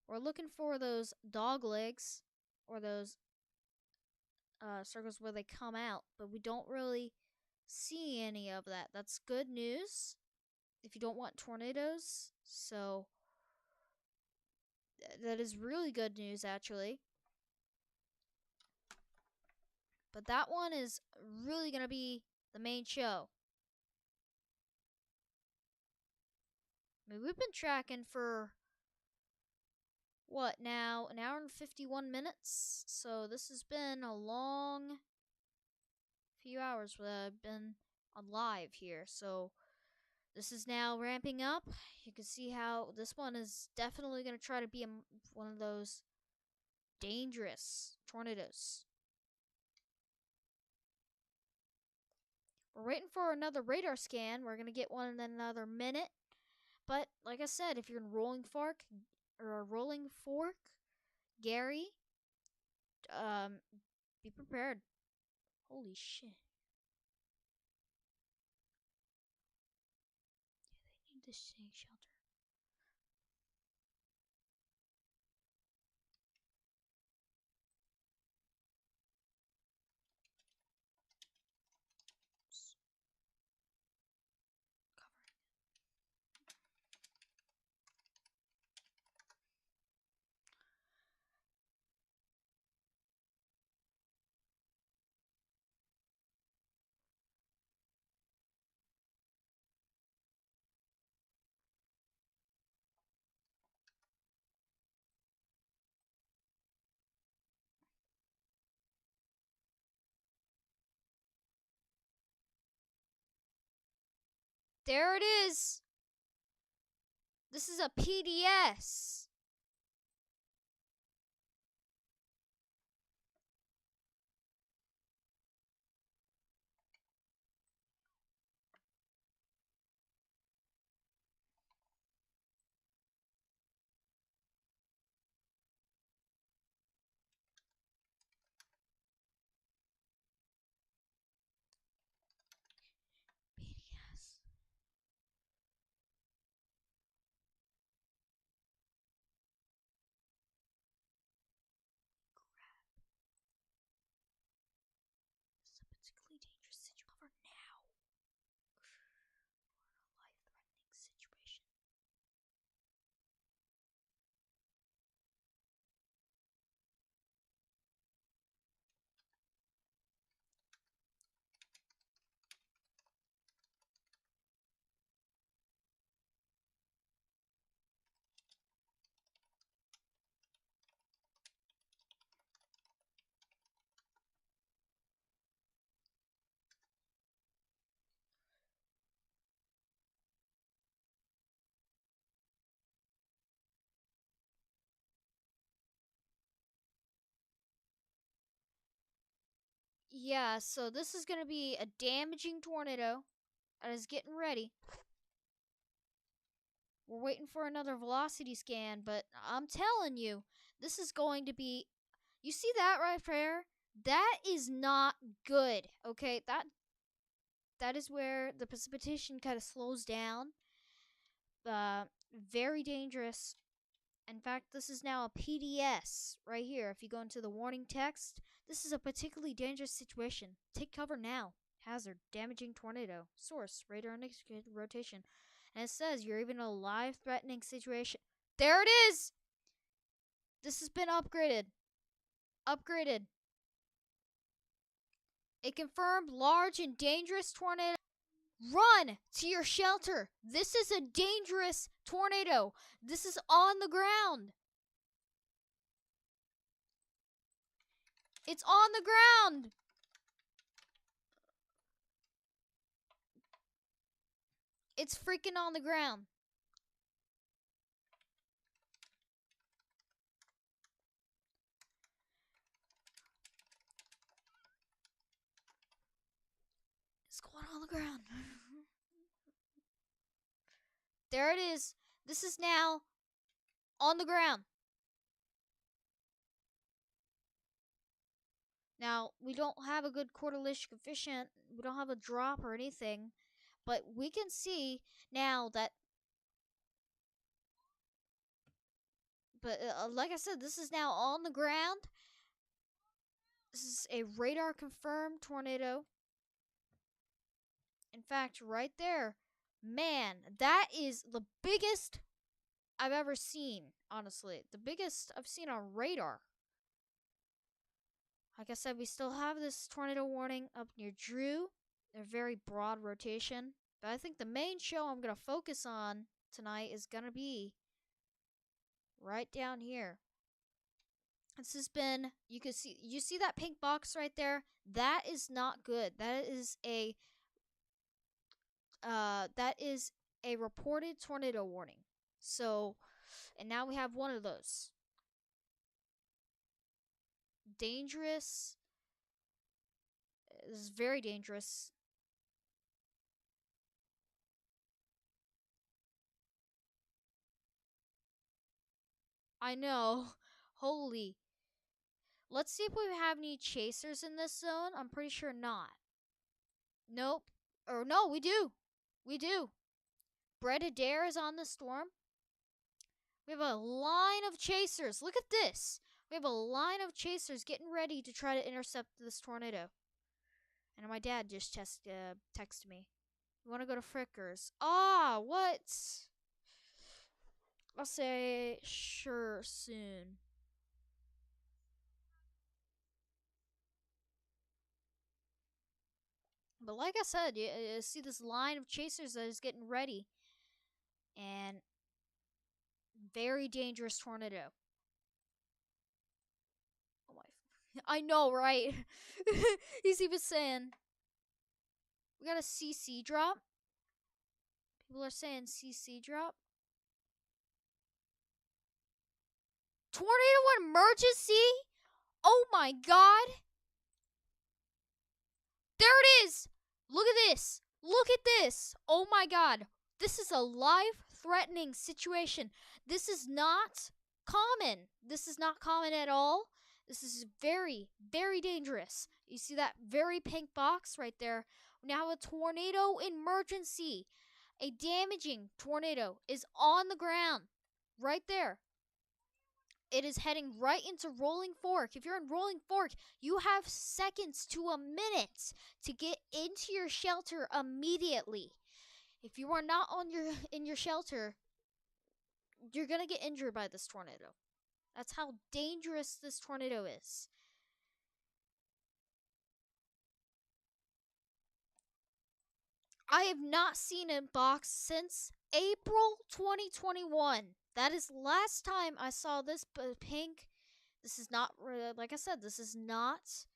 We're looking for those dog legs or those circles where they come out, but we don't really see any of that. That's good news if you don't want tornadoes. So that is really good news, actually. But that one is really going to be the main show. mean, we've been tracking for what now? An hour and 51 minutes. So this has been a long few hours that I've been on live here. So this is now ramping up. You can see how this one is definitely going to try to be one of those dangerous tornadoes. We're waiting for another radar scan. We're going to get one in another minute. But like I said, if you're in Rolling Fork, Gary, be prepared. Holy shit. Yeah, they need this tank shelter. There it is. This is a PDS. PDS. This is a particularly dangerous situation. Cover now. We're in a life-threatening situation. Yeah, so this is going to be a damaging tornado that is getting ready. We're waiting for another velocity scan, but I'm telling you, this is going to be. You see that right there? That is not good. Okay, that is where the precipitation kind of slows down. Very dangerous. In fact, this is now a PDS right here. If you go into the warning text, this is a particularly dangerous situation. Take cover now. Hazard, damaging tornado. Source, radar indicated rotation. And it says you're even in a life-threatening situation. There it is! This has been upgraded. Upgraded. A confirmed large and dangerous tornado. Run to your shelter. This is a dangerous tornado. This is on the ground. It's on the ground. It's freaking on the ground. It's going on the ground. There it is. This is now on the ground. Now, we don't have a good correlation coefficient. We don't have a drop or anything. But we can see now that. But like I said, this is now on the ground. This is a radar confirmed tornado. In fact, right there. Man, that is the biggest I've ever seen, honestly. The biggest I've seen on radar. Like I said, we still have this tornado warning up near Drew. They're very broad rotation. But I think the main show I'm going to focus on tonight is gonna be right down here. This has been, you see that pink box right there? That is not good. That is a reported tornado warning. So, and now we have one of those. Dangerous. This is very dangerous. I know. Holy. Let's see if we have any chasers in this zone. I'm pretty sure not. Nope. Or no, we do. We do. Bread Adair is on the storm. We have a line of chasers. Look at this. We have a line of chasers getting ready to try to intercept this tornado. And my dad just texted me. You want to go to Frickers? Ah, what? I'll say sure soon. But like I said, you see this line of chasers that is getting ready. And very dangerous tornado. Oh my. I know, right? He's even saying, we got a CC drop. People are saying CC drop. Tornado emergency? Oh my god. There it is. Look at this. Look at this. Oh my god. This is a life threatening situation. This is not common. This is not common at all. This is very, very dangerous. You see that very pink box right there? Now a tornado emergency. A damaging tornado is on the ground right there. It is heading right into Rolling Fork. If you're in Rolling Fork, you have seconds to a minute to get into your shelter immediately. If you are not in your shelter, you're going to get injured by this tornado. That's how dangerous this tornado is. I have not seen a box since April 2021. That is last time I saw this pink. This is not, like I said, this is not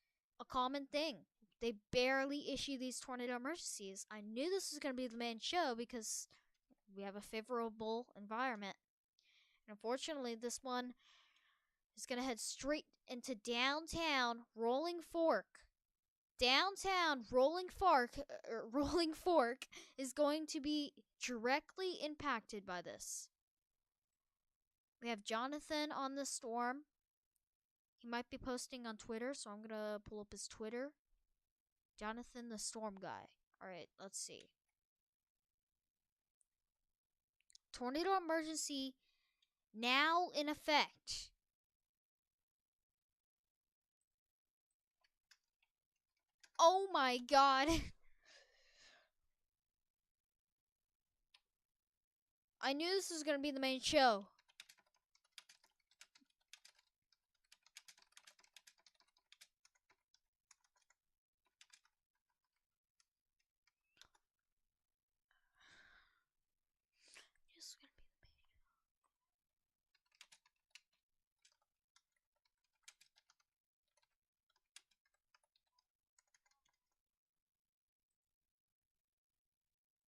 a common thing. They barely issue these tornado emergencies. I knew this was going to be the main show because we have a favorable environment. And unfortunately, this one is going to head straight into downtown Rolling Fork. Downtown Rolling Fork is going to be directly impacted by this. We have Jonathan on the storm. He might be posting on Twitter, so I'm going to pull up his Twitter. Jonathan the Storm Guy. Alright, let's see. Tornado emergency now in effect. Oh my god. I knew this was going to be the main show.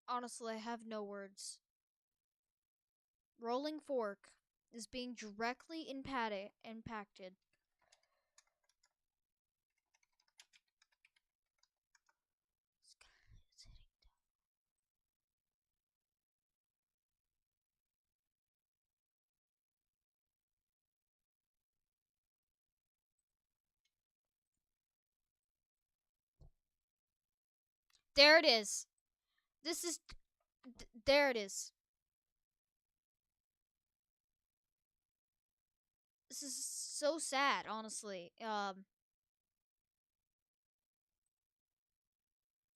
Honestly, I have no words. Rolling Fork is being directly impacted. There it is. This is there it is. This is so sad, honestly.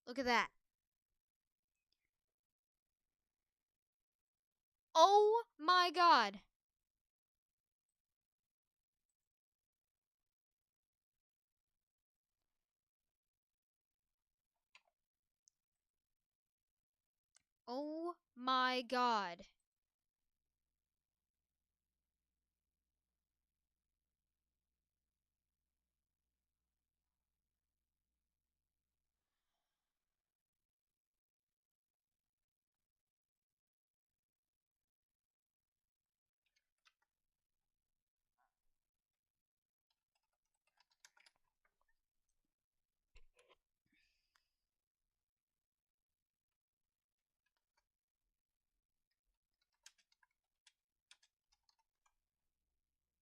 Look at that. Oh my god. Oh my god.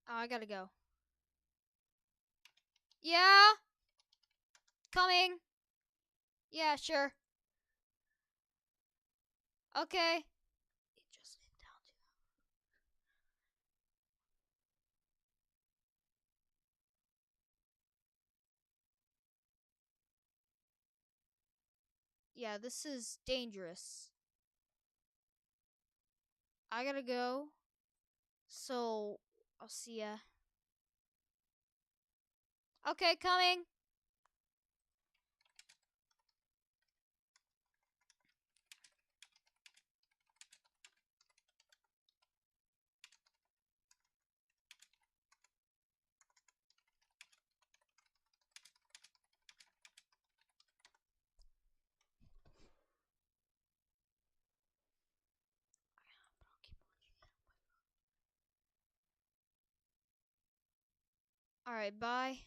Oh, I gotta go. Yeah? Coming. Yeah, sure. Okay. It just went down to. Yeah, this is dangerous. I gotta go. So, I'll see ya. Okay, coming. Alright, bye.